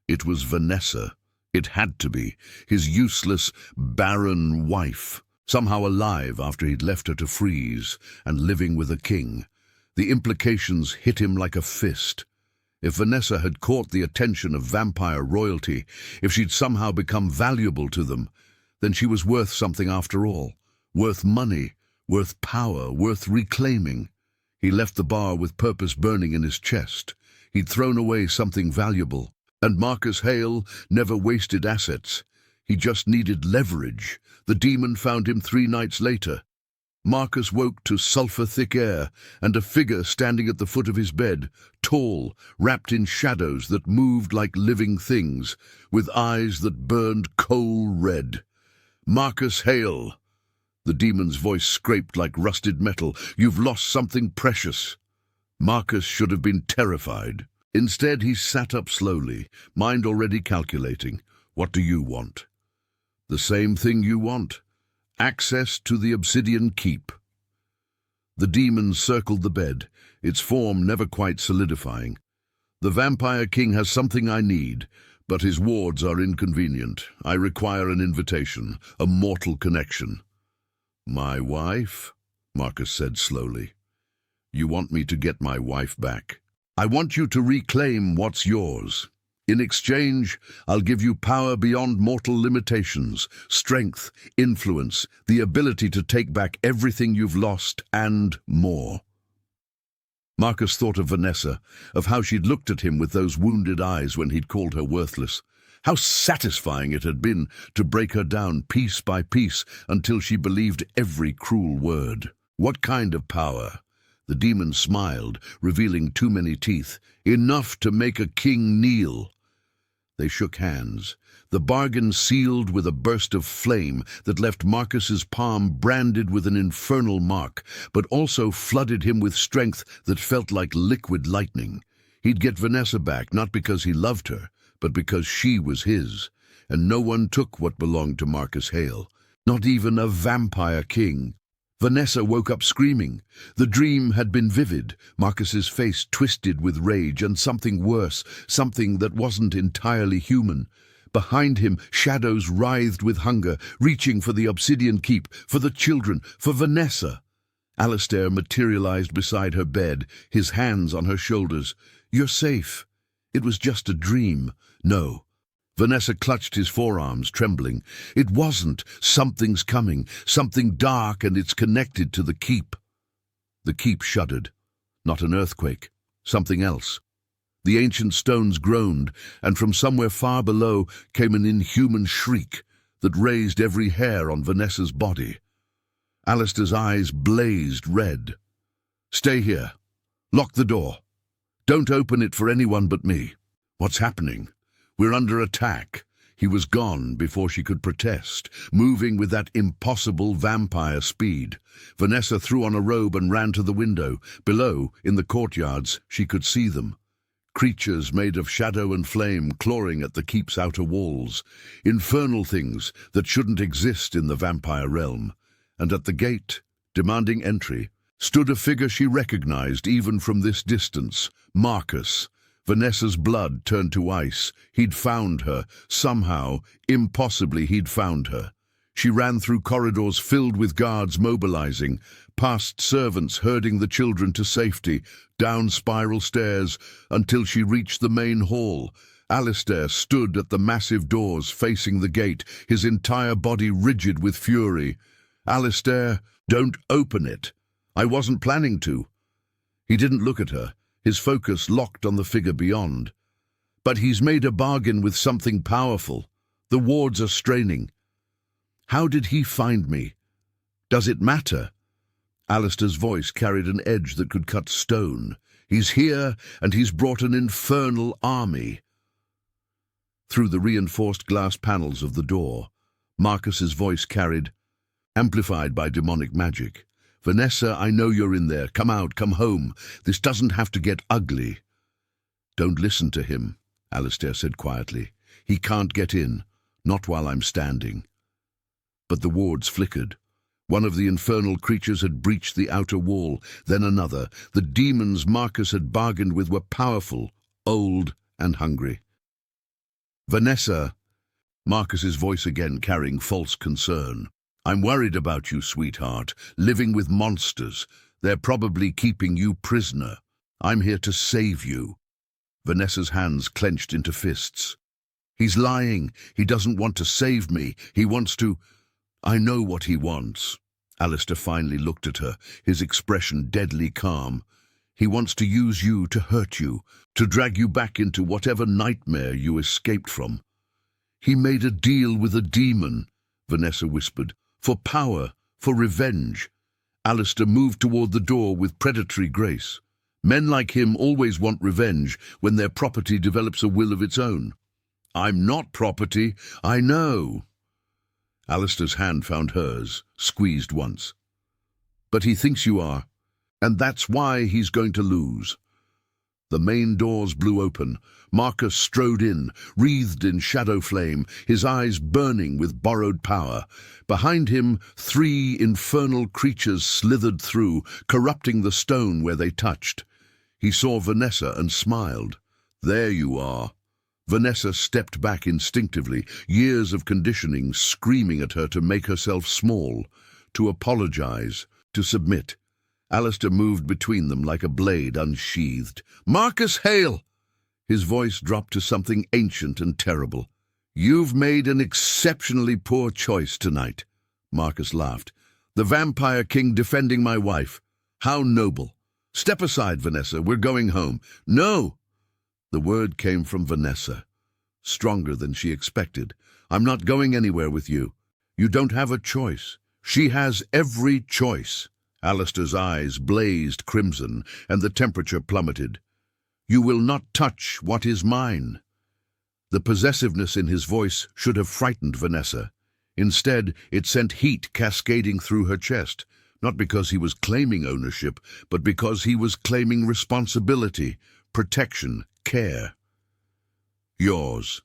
It was Vanessa. It had to be. His useless, barren wife. Somehow alive after he'd left her to freeze, and living with a king. The implications hit him like a fist. If Vanessa had caught the attention of vampire royalty, if she'd somehow become valuable to them, then she was worth something after all. Worth money, worth power, worth reclaiming. He left the bar with purpose burning in his chest. He'd thrown away something valuable. And Marcus Hale never wasted assets. He just needed leverage. The demon found him 3 nights later. Marcus woke to sulphur-thick air and a figure standing at the foot of his bed, tall, wrapped in shadows that moved like living things, with eyes that burned coal red. "Marcus Hale!" The demon's voice scraped like rusted metal. "You've lost something precious." Marcus should have been terrified. Instead, he sat up slowly, mind already calculating. "What do you want?" "The same thing you want. Access to the Obsidian Keep." The demon circled the bed, its form never quite solidifying. "The Vampire King has something I need, but his wards are inconvenient. I require an invitation, a mortal connection." "My wife?" Marcus said slowly. "You want me to get my wife back?" "I want you to reclaim what's yours. In exchange, I'll give you power beyond mortal limitations, strength, influence, the ability to take back everything you've lost, and more." Marcus thought of Vanessa, of how she'd looked at him with those wounded eyes when he'd called her worthless. How satisfying it had been to break her down piece by piece until she believed every cruel word. What kind of power? The demon smiled, revealing too many teeth. "Enough to make a king kneel." They shook hands, the bargain sealed with a burst of flame that left Marcus's palm branded with an infernal mark, but also flooded him with strength that felt like liquid lightning. He'd get Vanessa back, not because he loved her, but because she was his, and no one took what belonged to Marcus Hale, not even a vampire king. Vanessa woke up screaming. The dream had been vivid, Marcus's face twisted with rage and something worse, something that wasn't entirely human. Behind him, shadows writhed with hunger, reaching for the obsidian keep, for the children, for Vanessa. Alistair materialized beside her bed, his hands on her shoulders. "You're safe. It was just a dream." "No." Vanessa clutched his forearms, trembling. "It wasn't. Something's coming, something dark, and it's connected to the keep." The keep shuddered. Not an earthquake, something else. The ancient stones groaned, and from somewhere far below came an inhuman shriek that raised every hair on Vanessa's body. Alistair's eyes blazed red. "Stay here. Lock the door. Don't open it for anyone but me." "What's happening?" "We're under attack." He was gone before she could protest, moving with that impossible vampire speed. Vanessa threw on a robe and ran to the window. Below, in the courtyards, she could see them. Creatures made of shadow and flame clawing at the keep's outer walls. Infernal things that shouldn't exist in the vampire realm. And at the gate, demanding entry, stood a figure she recognized even from this distance, Marcus. Vanessa's blood turned to ice. He'd found her. Somehow, impossibly, he'd found her. She ran through corridors filled with guards mobilizing, past servants herding the children to safety, down spiral stairs, until she reached the main hall. Alistair stood at the massive doors facing the gate, his entire body rigid with fury. "Alistair, don't open it." "I wasn't planning to." He didn't look at her, his focus locked on the figure beyond. "But he's made a bargain with something powerful. The wards are straining." "How did he find me? Does it matter?" Alistair's voice carried an edge that could cut stone. "He's here, and he's brought an infernal army." Through the reinforced glass panels of the door, Marcus's voice carried, amplified by demonic magic. "Vanessa, I know you're in there. Come out, come home. This doesn't have to get ugly." "Don't listen to him," Alistair said quietly. "He can't get in, not while I'm standing." But the wards flickered. One of the infernal creatures had breached the outer wall, then another. The demons Marcus had bargained with were powerful, old, and hungry. "Vanessa," Marcus's voice again carrying false concern. "I'm worried about you, sweetheart, living with monsters. They're probably keeping you prisoner. I'm here to save you." Vanessa's hands clenched into fists. "He's lying. He doesn't want to save me. He wants to—" "I know what he wants." Alistair finally looked at her, his expression deadly calm. "He wants to use you to hurt you, to drag you back into whatever nightmare you escaped from." "He made a deal with a demon," Vanessa whispered. "For power, for revenge." Alistair moved toward the door with predatory grace. Men like him always want revenge when their property develops a will of its own. "I'm not property, I know." Alistair's hand found hers, squeezed once. "But he thinks you are, and that's why he's going to lose." The main doors blew open. Marcus strode in, wreathed in shadow flame, his eyes burning with borrowed power. Behind him, 3 infernal creatures slithered through, corrupting the stone where they touched. He saw Vanessa and smiled. "There you are." Vanessa stepped back instinctively, years of conditioning screaming at her to make herself small, to apologize, to submit. Alistair moved between them like a blade unsheathed. "Marcus Hale!" His voice dropped to something ancient and terrible. "You've made an exceptionally poor choice tonight." Marcus laughed. "The Vampire King defending my wife. How noble. Step aside, Vanessa. We're going home." "No!" The word came from Vanessa, stronger than she expected. "I'm not going anywhere with you. You don't have a choice. She has every choice." Alistair's eyes blazed crimson, and the temperature plummeted. "You will not touch what is mine." The possessiveness in his voice should have frightened Vanessa. Instead, it sent heat cascading through her chest, not because he was claiming ownership, but because he was claiming responsibility, protection, care. "Yours."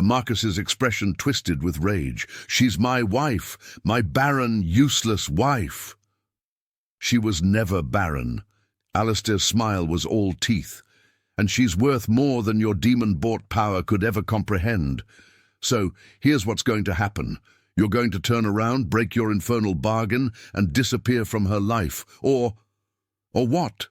Marcus's expression twisted with rage. "She's my wife, my barren, useless wife." "She was never barren." Alistair's smile was all teeth. "And she's worth more than your demon-bought power could ever comprehend. So, here's what's going to happen. You're going to turn around, break your infernal bargain, and disappear from her life. Or what?"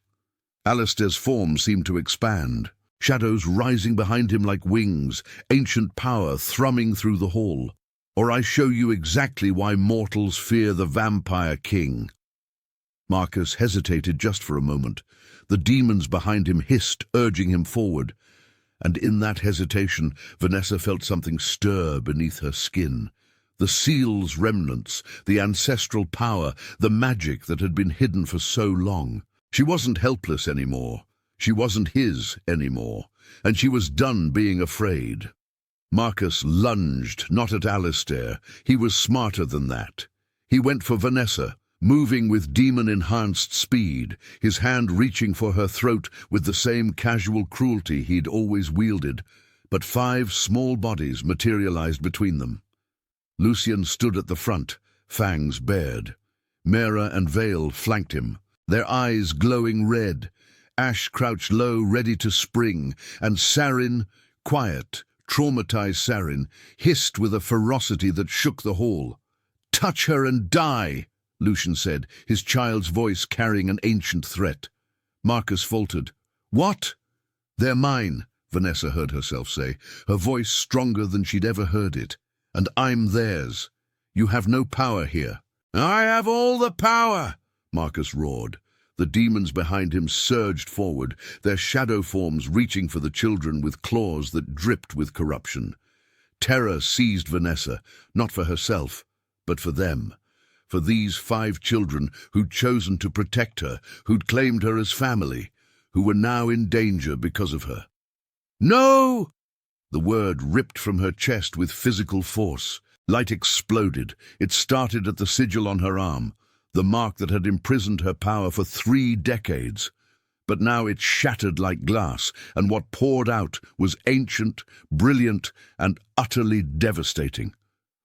Alistair's form seemed to expand, shadows rising behind him like wings, ancient power thrumming through the hall. "Or I show you exactly why mortals fear the vampire king." Marcus hesitated just for a moment. The demons behind him hissed, urging him forward. And in that hesitation, Vanessa felt something stir beneath her skin. The seal's remnants, the ancestral power, the magic that had been hidden for so long. She wasn't helpless anymore. She wasn't his anymore. And she was done being afraid. Marcus lunged, not at Alistair. He was smarter than that. He went for Vanessa, moving with demon-enhanced speed, his hand reaching for her throat with the same casual cruelty he'd always wielded. But 5 small bodies materialized between them. Lucian stood at the front, fangs bared. Mera and Vale flanked him, their eyes glowing red. Ash crouched low, ready to spring, and Sarin, quiet, traumatized Sarin, hissed with a ferocity that shook the hall. "Touch her and die," Lucian said, his child's voice carrying an ancient threat. Marcus faltered. "What?" "They're mine," Vanessa heard herself say, her voice stronger than she'd ever heard it. "And I'm theirs. You have no power here." "I have all the power," Marcus roared. The demons behind him surged forward, their shadow forms reaching for the children with claws that dripped with corruption. Terror seized Vanessa, not for herself, but for them. For these 5 children who'd chosen to protect her, who'd claimed her as family, who were now in danger because of her. "No!" The word ripped from her chest with physical force. Light exploded. It started at the sigil on her arm, the mark that had imprisoned her power for 3 decades. But now it shattered like glass, and what poured out was ancient, brilliant, and utterly devastating.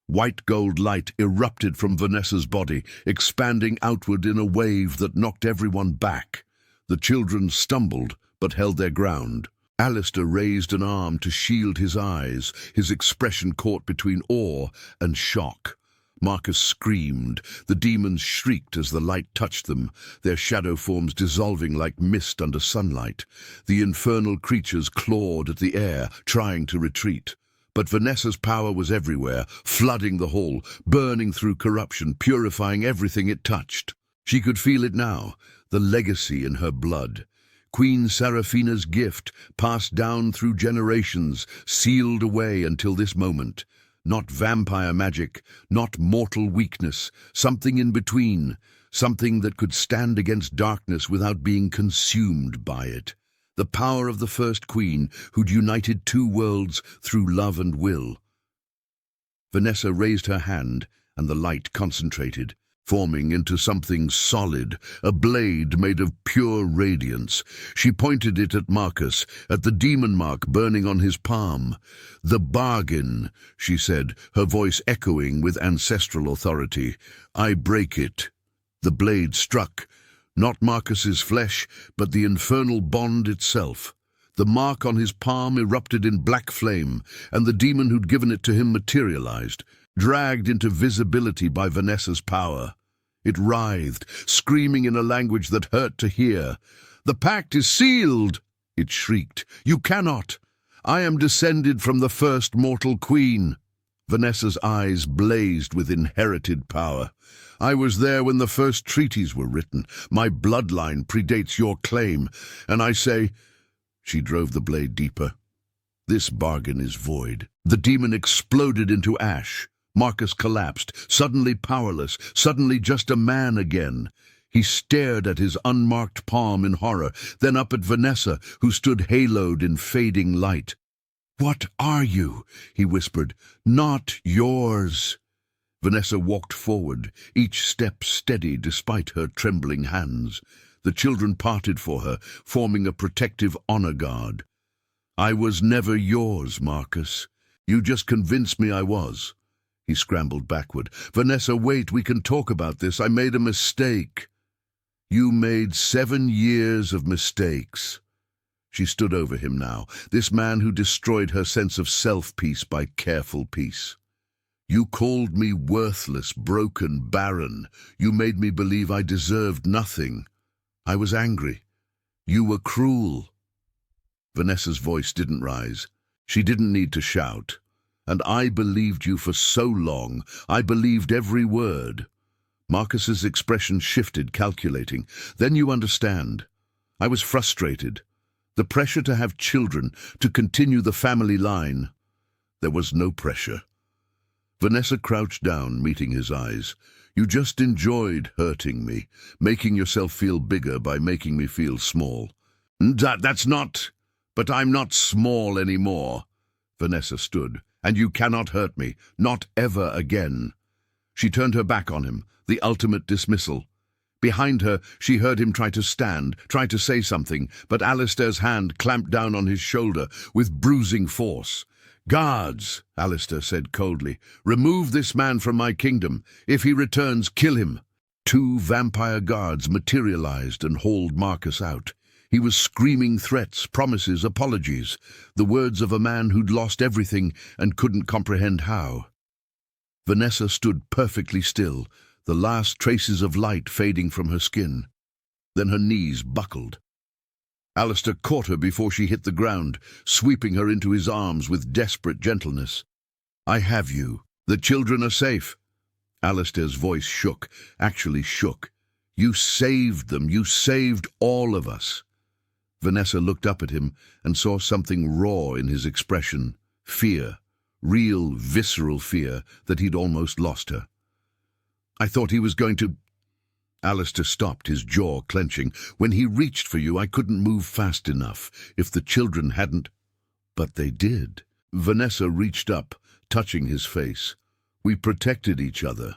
White gold light erupted from Vanessa's body, expanding outward in a wave that knocked everyone back. The children stumbled, but held their ground. Alistair raised an arm to shield his eyes, his expression caught between awe and shock. Marcus screamed. The demons shrieked as the light touched them, their shadow forms dissolving like mist under sunlight. The infernal creatures clawed at the air, trying to retreat. But Vanessa's power was everywhere, flooding the hall, burning through corruption, purifying everything it touched. She could feel it now, the legacy in her blood. Queen Seraphina's gift, passed down through generations, sealed away until this moment. Not vampire magic, not mortal weakness, something in between, something that could stand against darkness without being consumed by it. The power of the first queen who'd united 2 worlds through love and will. Vanessa raised her hand, and the light concentrated, forming into something solid, a blade made of pure radiance. She pointed it at Marcus, at the demon mark burning on his palm. "The bargain," she said, her voice echoing with ancestral authority. "I break it." The blade struck, not Marcus's flesh, but the infernal bond itself. The mark on his palm erupted in black flame, and the demon who'd given it to him materialized, dragged into visibility by Vanessa's power. It writhed, screaming in a language that hurt to hear. "The pact is sealed!" it shrieked. "You cannot! I am descended from the first mortal queen." Vanessa's eyes blazed with inherited power. "I was there when the first treaties were written. My bloodline predates your claim, and I say—" She drove the blade deeper. "This bargain is void." The demon exploded into ash. Marcus collapsed, suddenly powerless, suddenly just a man again. He stared at his unmarked palm in horror, then up at Vanessa, who stood haloed in fading light. "What are you?" he whispered. "Not yours." Vanessa walked forward, each step steady despite her trembling hands. The children parted for her, forming a protective honor guard. "I was never yours, Marcus. You just convinced me I was." He scrambled backward. "Vanessa, wait, we can talk about this. I made a mistake." "You made 7 years of mistakes." She stood over him now, this man who destroyed her sense of self piece by careful peace. "You called me worthless, broken, barren. You made me believe I deserved nothing. I was angry. You were cruel." Vanessa's voice didn't rise. She didn't need to shout. "And I believed you for so long. I believed every word." Marcus's expression shifted, calculating. "Then you understand. I was frustrated. The pressure to have children, to continue the family line." There was no pressure. Vanessa crouched down, meeting his eyes. "You just enjoyed hurting me, making yourself feel bigger by making me feel small." That's not... But I'm not small anymore." Vanessa stood. "And you cannot hurt me. Not ever again." She turned her back on him, the ultimate dismissal. Behind her, she heard him try to stand, try to say something, but Alistair's hand clamped down on his shoulder with bruising force. "Guards," Alistair said coldly, "remove this man from my kingdom. If he returns, kill him." 2 vampire guards materialized and hauled Marcus out. He was screaming threats, promises, apologies, the words of a man who'd lost everything and couldn't comprehend how. Vanessa stood perfectly still, the last traces of light fading from her skin. Then her knees buckled. Alistair caught her before she hit the ground, sweeping her into his arms with desperate gentleness. "I have you. The children are safe." Alistair's voice shook, actually shook. "You saved them. You saved all of us." Vanessa looked up at him and saw something raw in his expression. Fear. Real, visceral fear that he'd almost lost her. "I thought he was going to..." Alistair stopped, his jaw clenching. "When he reached for you, I couldn't move fast enough. If the children hadn't..." "But they did." Vanessa reached up, touching his face. "We protected each other."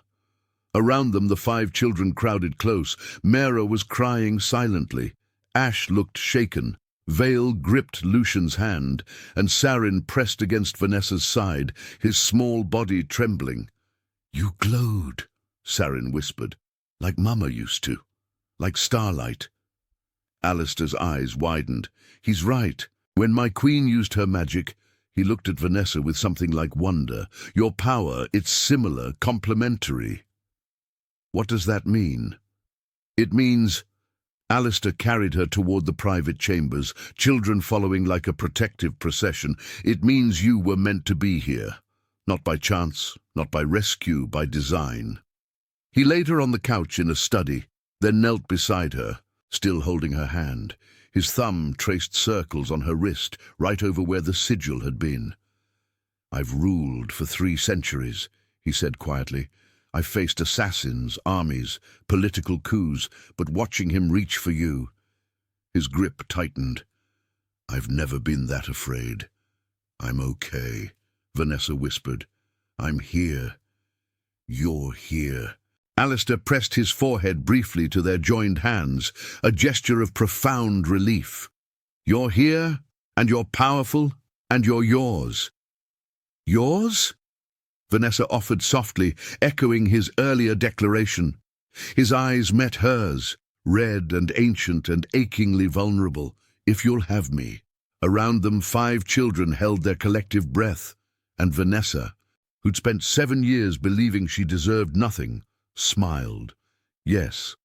Around them, the 5 children crowded close. Mera was crying silently. Ash looked shaken. Vale gripped Lucian's hand, and Sarin pressed against Vanessa's side, his small body trembling. "You glowed," Sarin whispered. "Like Mama used to. Like starlight." Alistair's eyes widened. "He's right. When my queen used her magic..." He looked at Vanessa with something like wonder. "Your power, it's similar, complementary." "What does that mean?" "It means..." Alistair carried her toward the private chambers, children following like a protective procession. "It means you were meant to be here. Not by chance, not by rescue, by design." He laid her on the couch in a study, then knelt beside her, still holding her hand. His thumb traced circles on her wrist, right over where the sigil had been. "I've ruled for 3 centuries, he said quietly. "I've faced assassins, armies, political coups, but watching him reach for you..." His grip tightened. "I've never been that afraid." "I'm okay," Vanessa whispered. "I'm here. You're here." Alistair pressed his forehead briefly to their joined hands, a gesture of profound relief. "You're here, and you're powerful, and you're yours." "Yours?" Vanessa offered softly, echoing his earlier declaration. His eyes met hers, red and ancient and achingly vulnerable. "If you'll have me." Around them 5 children held their collective breath, and Vanessa, who'd spent 7 years believing she deserved nothing, smiled. Yes.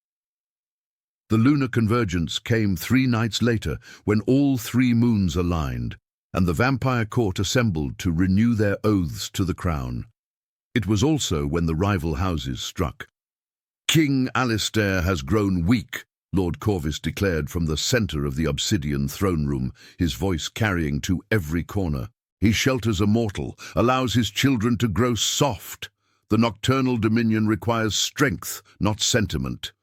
The lunar convergence came 3 nights later, when all 3 moons aligned, and the vampire court assembled to renew their oaths to the crown. It was also when the rival houses struck. "King Alistair has grown weak," Lord Corvus declared from the center of the obsidian throne room, his voice carrying to every corner. "He shelters a mortal, allows his children to grow soft. The nocturnal dominion requires strength, not sentiment."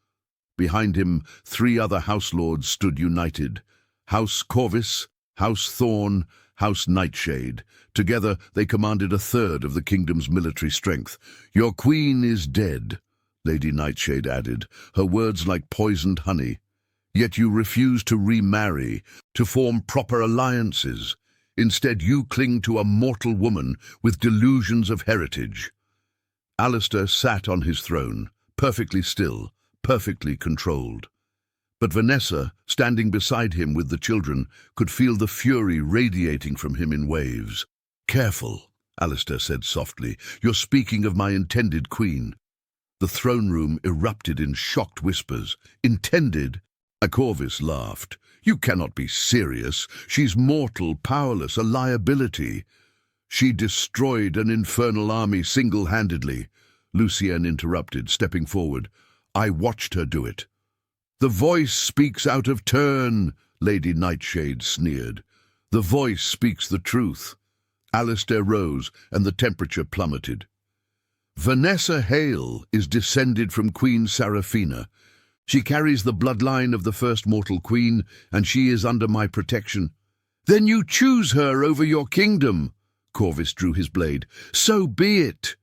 Behind him, 3 other House Lords stood united. House Corvus, House Thorn, House Nightshade. Together they commanded 1/3 of the kingdom's military strength. "Your queen is dead," Lady Nightshade added, her words like poisoned honey. "Yet you refuse to remarry, to form proper alliances. Instead, you cling to a mortal woman with delusions of heritage." Alistair sat on his throne, perfectly still, perfectly controlled. But Vanessa, standing beside him with the children, could feel the fury radiating from him in waves. "Careful," Alistair said softly. "You're speaking of my intended queen." The throne room erupted in shocked whispers. "Intended?" Corvus laughed. "You cannot be serious. She's mortal, powerless, a liability." "She destroyed an infernal army single-handedly," Lucienne interrupted, stepping forward. "I watched her do it." "The voice speaks out of turn," Lady Nightshade sneered. "The voice speaks the truth." Alistair rose, and the temperature plummeted. "Vanessa Hale is descended from Queen Seraphina. She carries the bloodline of the first mortal queen, and she is under my protection." "Then you choose her over your kingdom." Corvus drew his blade. "So be it."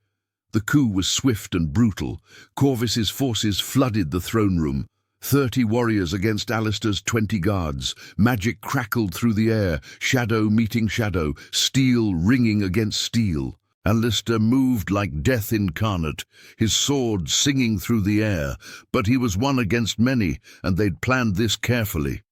The coup was swift and brutal. Corvus's forces flooded the throne room. 30 warriors against Alistair's 20 guards. Magic crackled through the air, shadow meeting shadow, steel ringing against steel. Alistair moved like death incarnate, his sword singing through the air, but he was one against many, and they'd planned this carefully.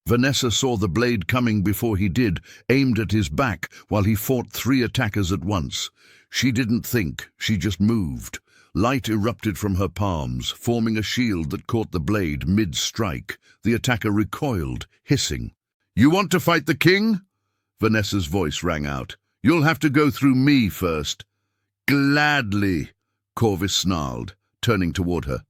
Vanessa saw the blade coming before he did, aimed at his back while he fought 3 attackers at once. She didn't think, she just moved. Light erupted from her palms, forming a shield that caught the blade mid-strike. The attacker recoiled, hissing. "You want to fight the king?" Vanessa's voice rang out. "You'll have to go through me first." "Gladly," Corvus snarled, turning toward her.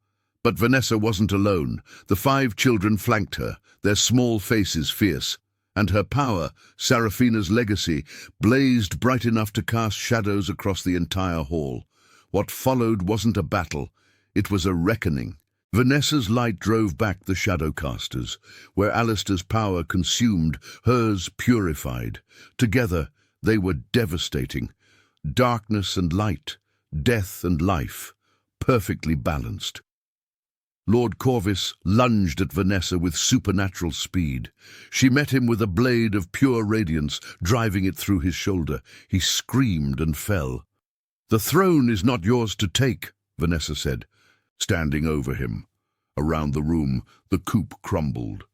But Vanessa wasn't alone. The 5 children flanked her, their small faces fierce. And her power, Seraphina's legacy, blazed bright enough to cast shadows across the entire hall. What followed wasn't a battle, it was a reckoning. Vanessa's light drove back the shadowcasters, where Alistair's power consumed, hers purified. Together, they were devastating. Darkness and light, death and life, perfectly balanced. Lord Corvus lunged at Vanessa with supernatural speed. She met him with a blade of pure radiance, driving it through his shoulder. He screamed and fell. "The throne is not yours to take," Vanessa said, standing over him. Around the room, the coup crumbled.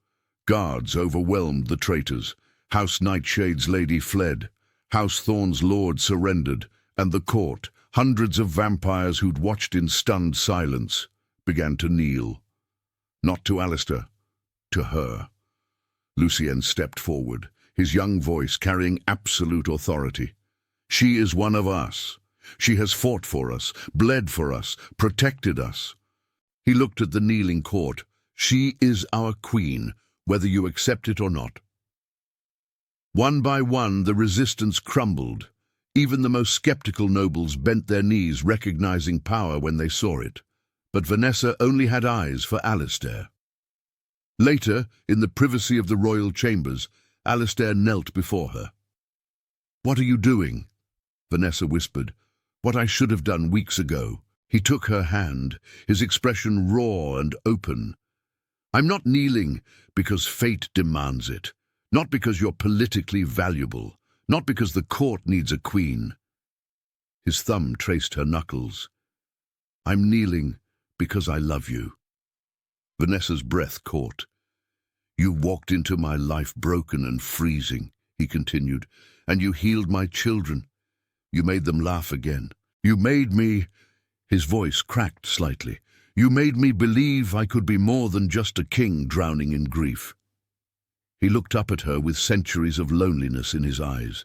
Guards overwhelmed the traitors. House Nightshade's lady fled. House Thorn's lord surrendered. And the court, hundreds of vampires who'd watched in stunned silence, began to kneel. Not to Alistair, to her. Lucienne stepped forward, his young voice carrying absolute authority. "She is one of us. She has fought for us, bled for us, protected us." He looked at the kneeling court. "She is our queen, whether you accept it or not." One by one, the resistance crumbled. Even the most skeptical nobles bent their knees, recognizing power when they saw it. But Vanessa only had eyes for Alistair. Later, in the privacy of the royal chambers, Alistair knelt before her. "What are you doing?" Vanessa whispered. "What I should have done weeks ago." He took her hand, his expression raw and open. "I'm not kneeling because fate demands it, not because you're politically valuable, not because the court needs a queen." His thumb traced her knuckles. "I'm kneeling because I love you." Vanessa's breath caught. "You walked into my life broken and freezing," he continued, "and you healed my children. You made them laugh again. You made me—" His voice cracked slightly. "You made me believe I could be more than just a king drowning in grief." He looked up at her with centuries of loneliness in his eyes.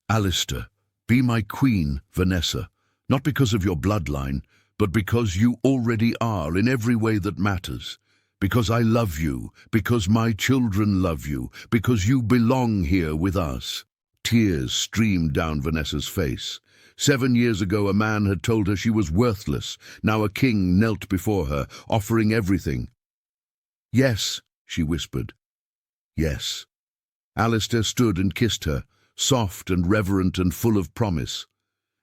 "Alistair, be my queen, Vanessa, not because of your bloodline, but because you already are in every way that matters. Because I love you, because my children love you, because you belong here with us." Tears streamed down Vanessa's face. 7 years ago a man had told her she was worthless. Now a king knelt before her, offering everything. "Yes," she whispered. "Yes." Alistair stood and kissed her, soft and reverent and full of promise.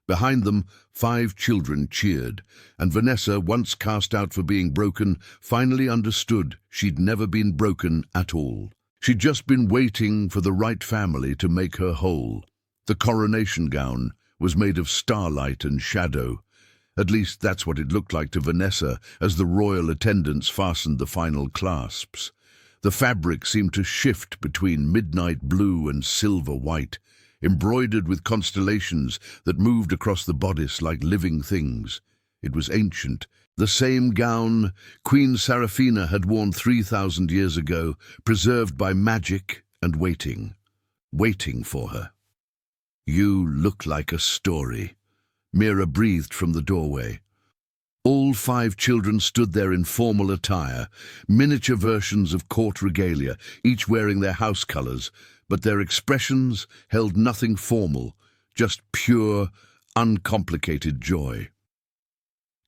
Behind them, 5 children cheered, and Vanessa, once cast out for being broken, finally understood she'd never been broken at all. She'd just been waiting for the right family to make her whole. The coronation gown was made of starlight and shadow. At least that's what it looked like to Vanessa as the royal attendants fastened the final clasps. The fabric seemed to shift between midnight blue and silver white, embroidered with constellations that moved across the bodice like living things. It was ancient, the same gown Queen Seraphina had worn 3,000 years ago, preserved by magic and waiting for her. "You look like a story," Mira breathed from the doorway. All 5 children stood there in formal attire, miniature versions of court regalia, each wearing their house colours, but their expressions held nothing formal, just pure, uncomplicated joy.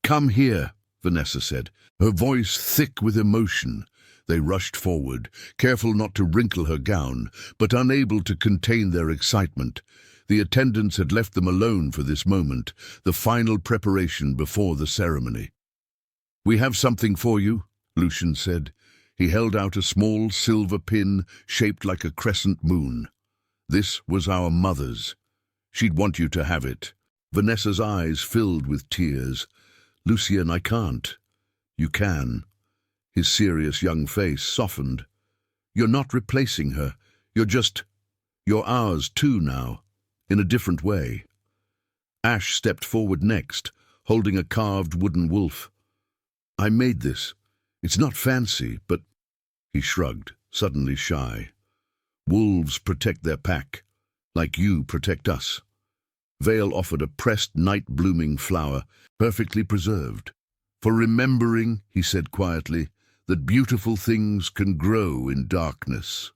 "Come here," Vanessa said, her voice thick with emotion. They rushed forward, careful not to wrinkle her gown, but unable to contain their excitement. The attendants had left them alone for this moment, the final preparation before the ceremony. "We have something for you," Lucian said. He held out a small silver pin shaped like a crescent moon. "This was our mother's. She'd want you to have it." Vanessa's eyes filled with tears. "Lucian, I can't." "You can." His serious young face softened. "You're not replacing her. You're ours too now, in a different way." Ash stepped forward next, holding a carved wooden wolf. "I made this. It's not fancy, but—" He shrugged, suddenly shy. "Wolves protect their pack, like you protect us." Vale offered a pressed night-blooming flower, perfectly preserved. "For remembering," he said quietly, "that beautiful things can grow in darkness."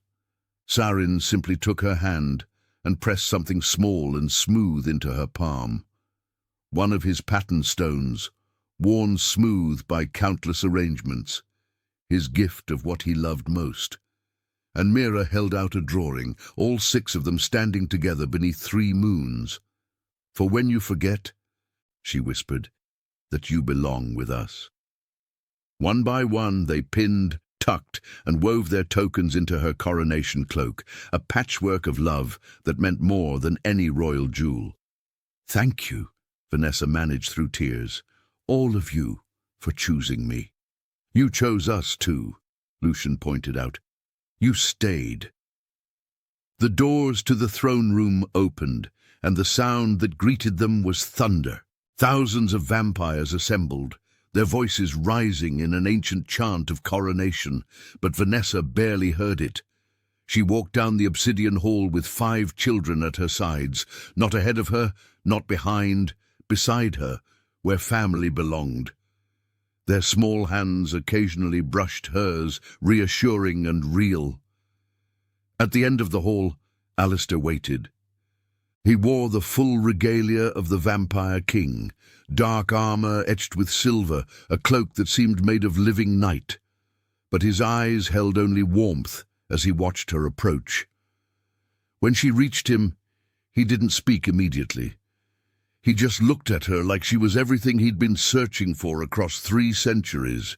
Sarin simply took her hand and pressed something small and smooth into her palm. One of his pattern stones, worn smooth by countless arrangements, his gift of what he loved most. And Mira held out a drawing, all 6 of them standing together beneath 3 moons. "For when you forget," she whispered, "that you belong with us." One by one they pinned, tucked, and wove their tokens into her coronation cloak, a patchwork of love that meant more than any royal jewel. "Thank you," Vanessa managed through tears, "all of you, for choosing me." "You chose us too," Lucian pointed out. "You stayed." The doors to the throne room opened, and the sound that greeted them was thunder. Thousands of vampires assembled, their voices rising in an ancient chant of coronation, but Vanessa barely heard it. She walked down the obsidian hall with 5 children at her sides, not ahead of her, not behind, beside her, where family belonged. Their small hands occasionally brushed hers, reassuring and real. At the end of the hall, Alistair waited. He wore the full regalia of the vampire king, dark armor etched with silver, a cloak that seemed made of living night. But his eyes held only warmth as he watched her approach. When she reached him, he didn't speak immediately. He just looked at her like she was everything he'd been searching for across 3 centuries.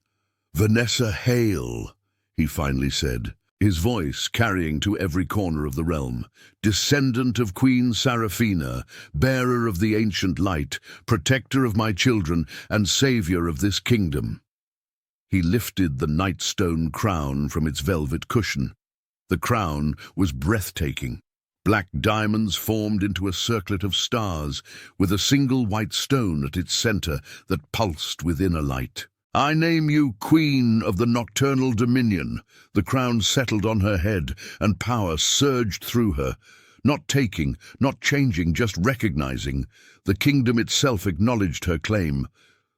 "Vanessa Hale," he finally said, his voice carrying to every corner of the realm. "Descendant of Queen Seraphina, bearer of the ancient light, protector of my children, and savior of this kingdom." He lifted the nightstone crown from its velvet cushion. The crown was breathtaking. Black diamonds formed into a circlet of stars, with a single white stone at its center that pulsed with inner light. "I name you Queen of the Nocturnal Dominion." The crown settled on her head, and power surged through her. Not taking, not changing, just recognizing. The kingdom itself acknowledged her claim.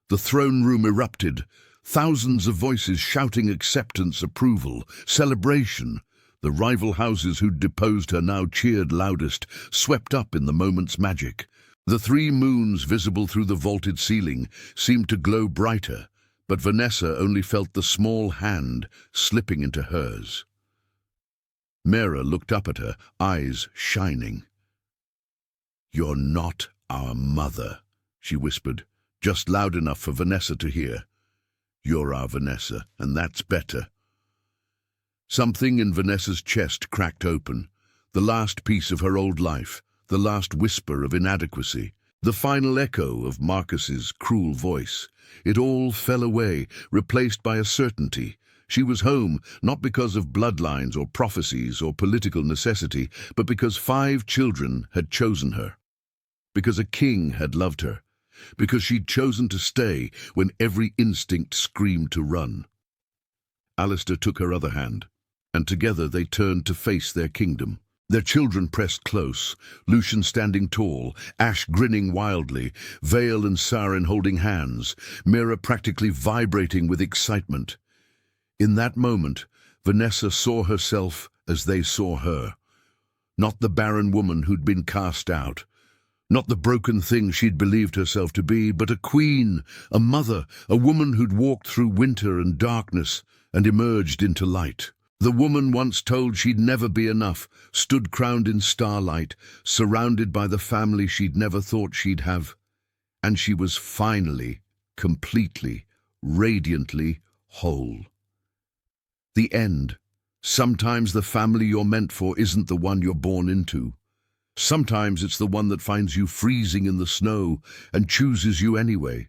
The throne room erupted, thousands of voices shouting acceptance, approval, celebration. The rival houses who'd deposed her now cheered loudest, swept up in the moment's magic. The 3 moons visible through the vaulted ceiling seemed to glow brighter, but Vanessa only felt the small hand slipping into hers. Mera looked up at her, eyes shining. "You're not our mother," she whispered, just loud enough for Vanessa to hear. "You're our Vanessa, and that's better." Something in Vanessa's chest cracked open, the last piece of her old life, the last whisper of inadequacy, the final echo of Marcus's cruel voice. It all fell away, replaced by a certainty. She was home, not because of bloodlines or prophecies or political necessity, but because 5 children had chosen her. Because a king had loved her. Because she'd chosen to stay when every instinct screamed to run. Alistair took her other hand, and together they turned to face their kingdom. Their children pressed close, Lucian standing tall, Ash grinning wildly, Vale and Sarin holding hands, Mera practically vibrating with excitement. In that moment, Vanessa saw herself as they saw her. Not the barren woman who'd been cast out, not the broken thing she'd believed herself to be, but a queen, a mother, a woman who'd walked through winter and darkness and emerged into light. The woman once told she'd never be enough, stood crowned in starlight, surrounded by the family she'd never thought she'd have. And she was finally, completely, radiantly whole. The end. Sometimes the family you're meant for isn't the one you're born into. Sometimes it's the one that finds you freezing in the snow and chooses you anyway.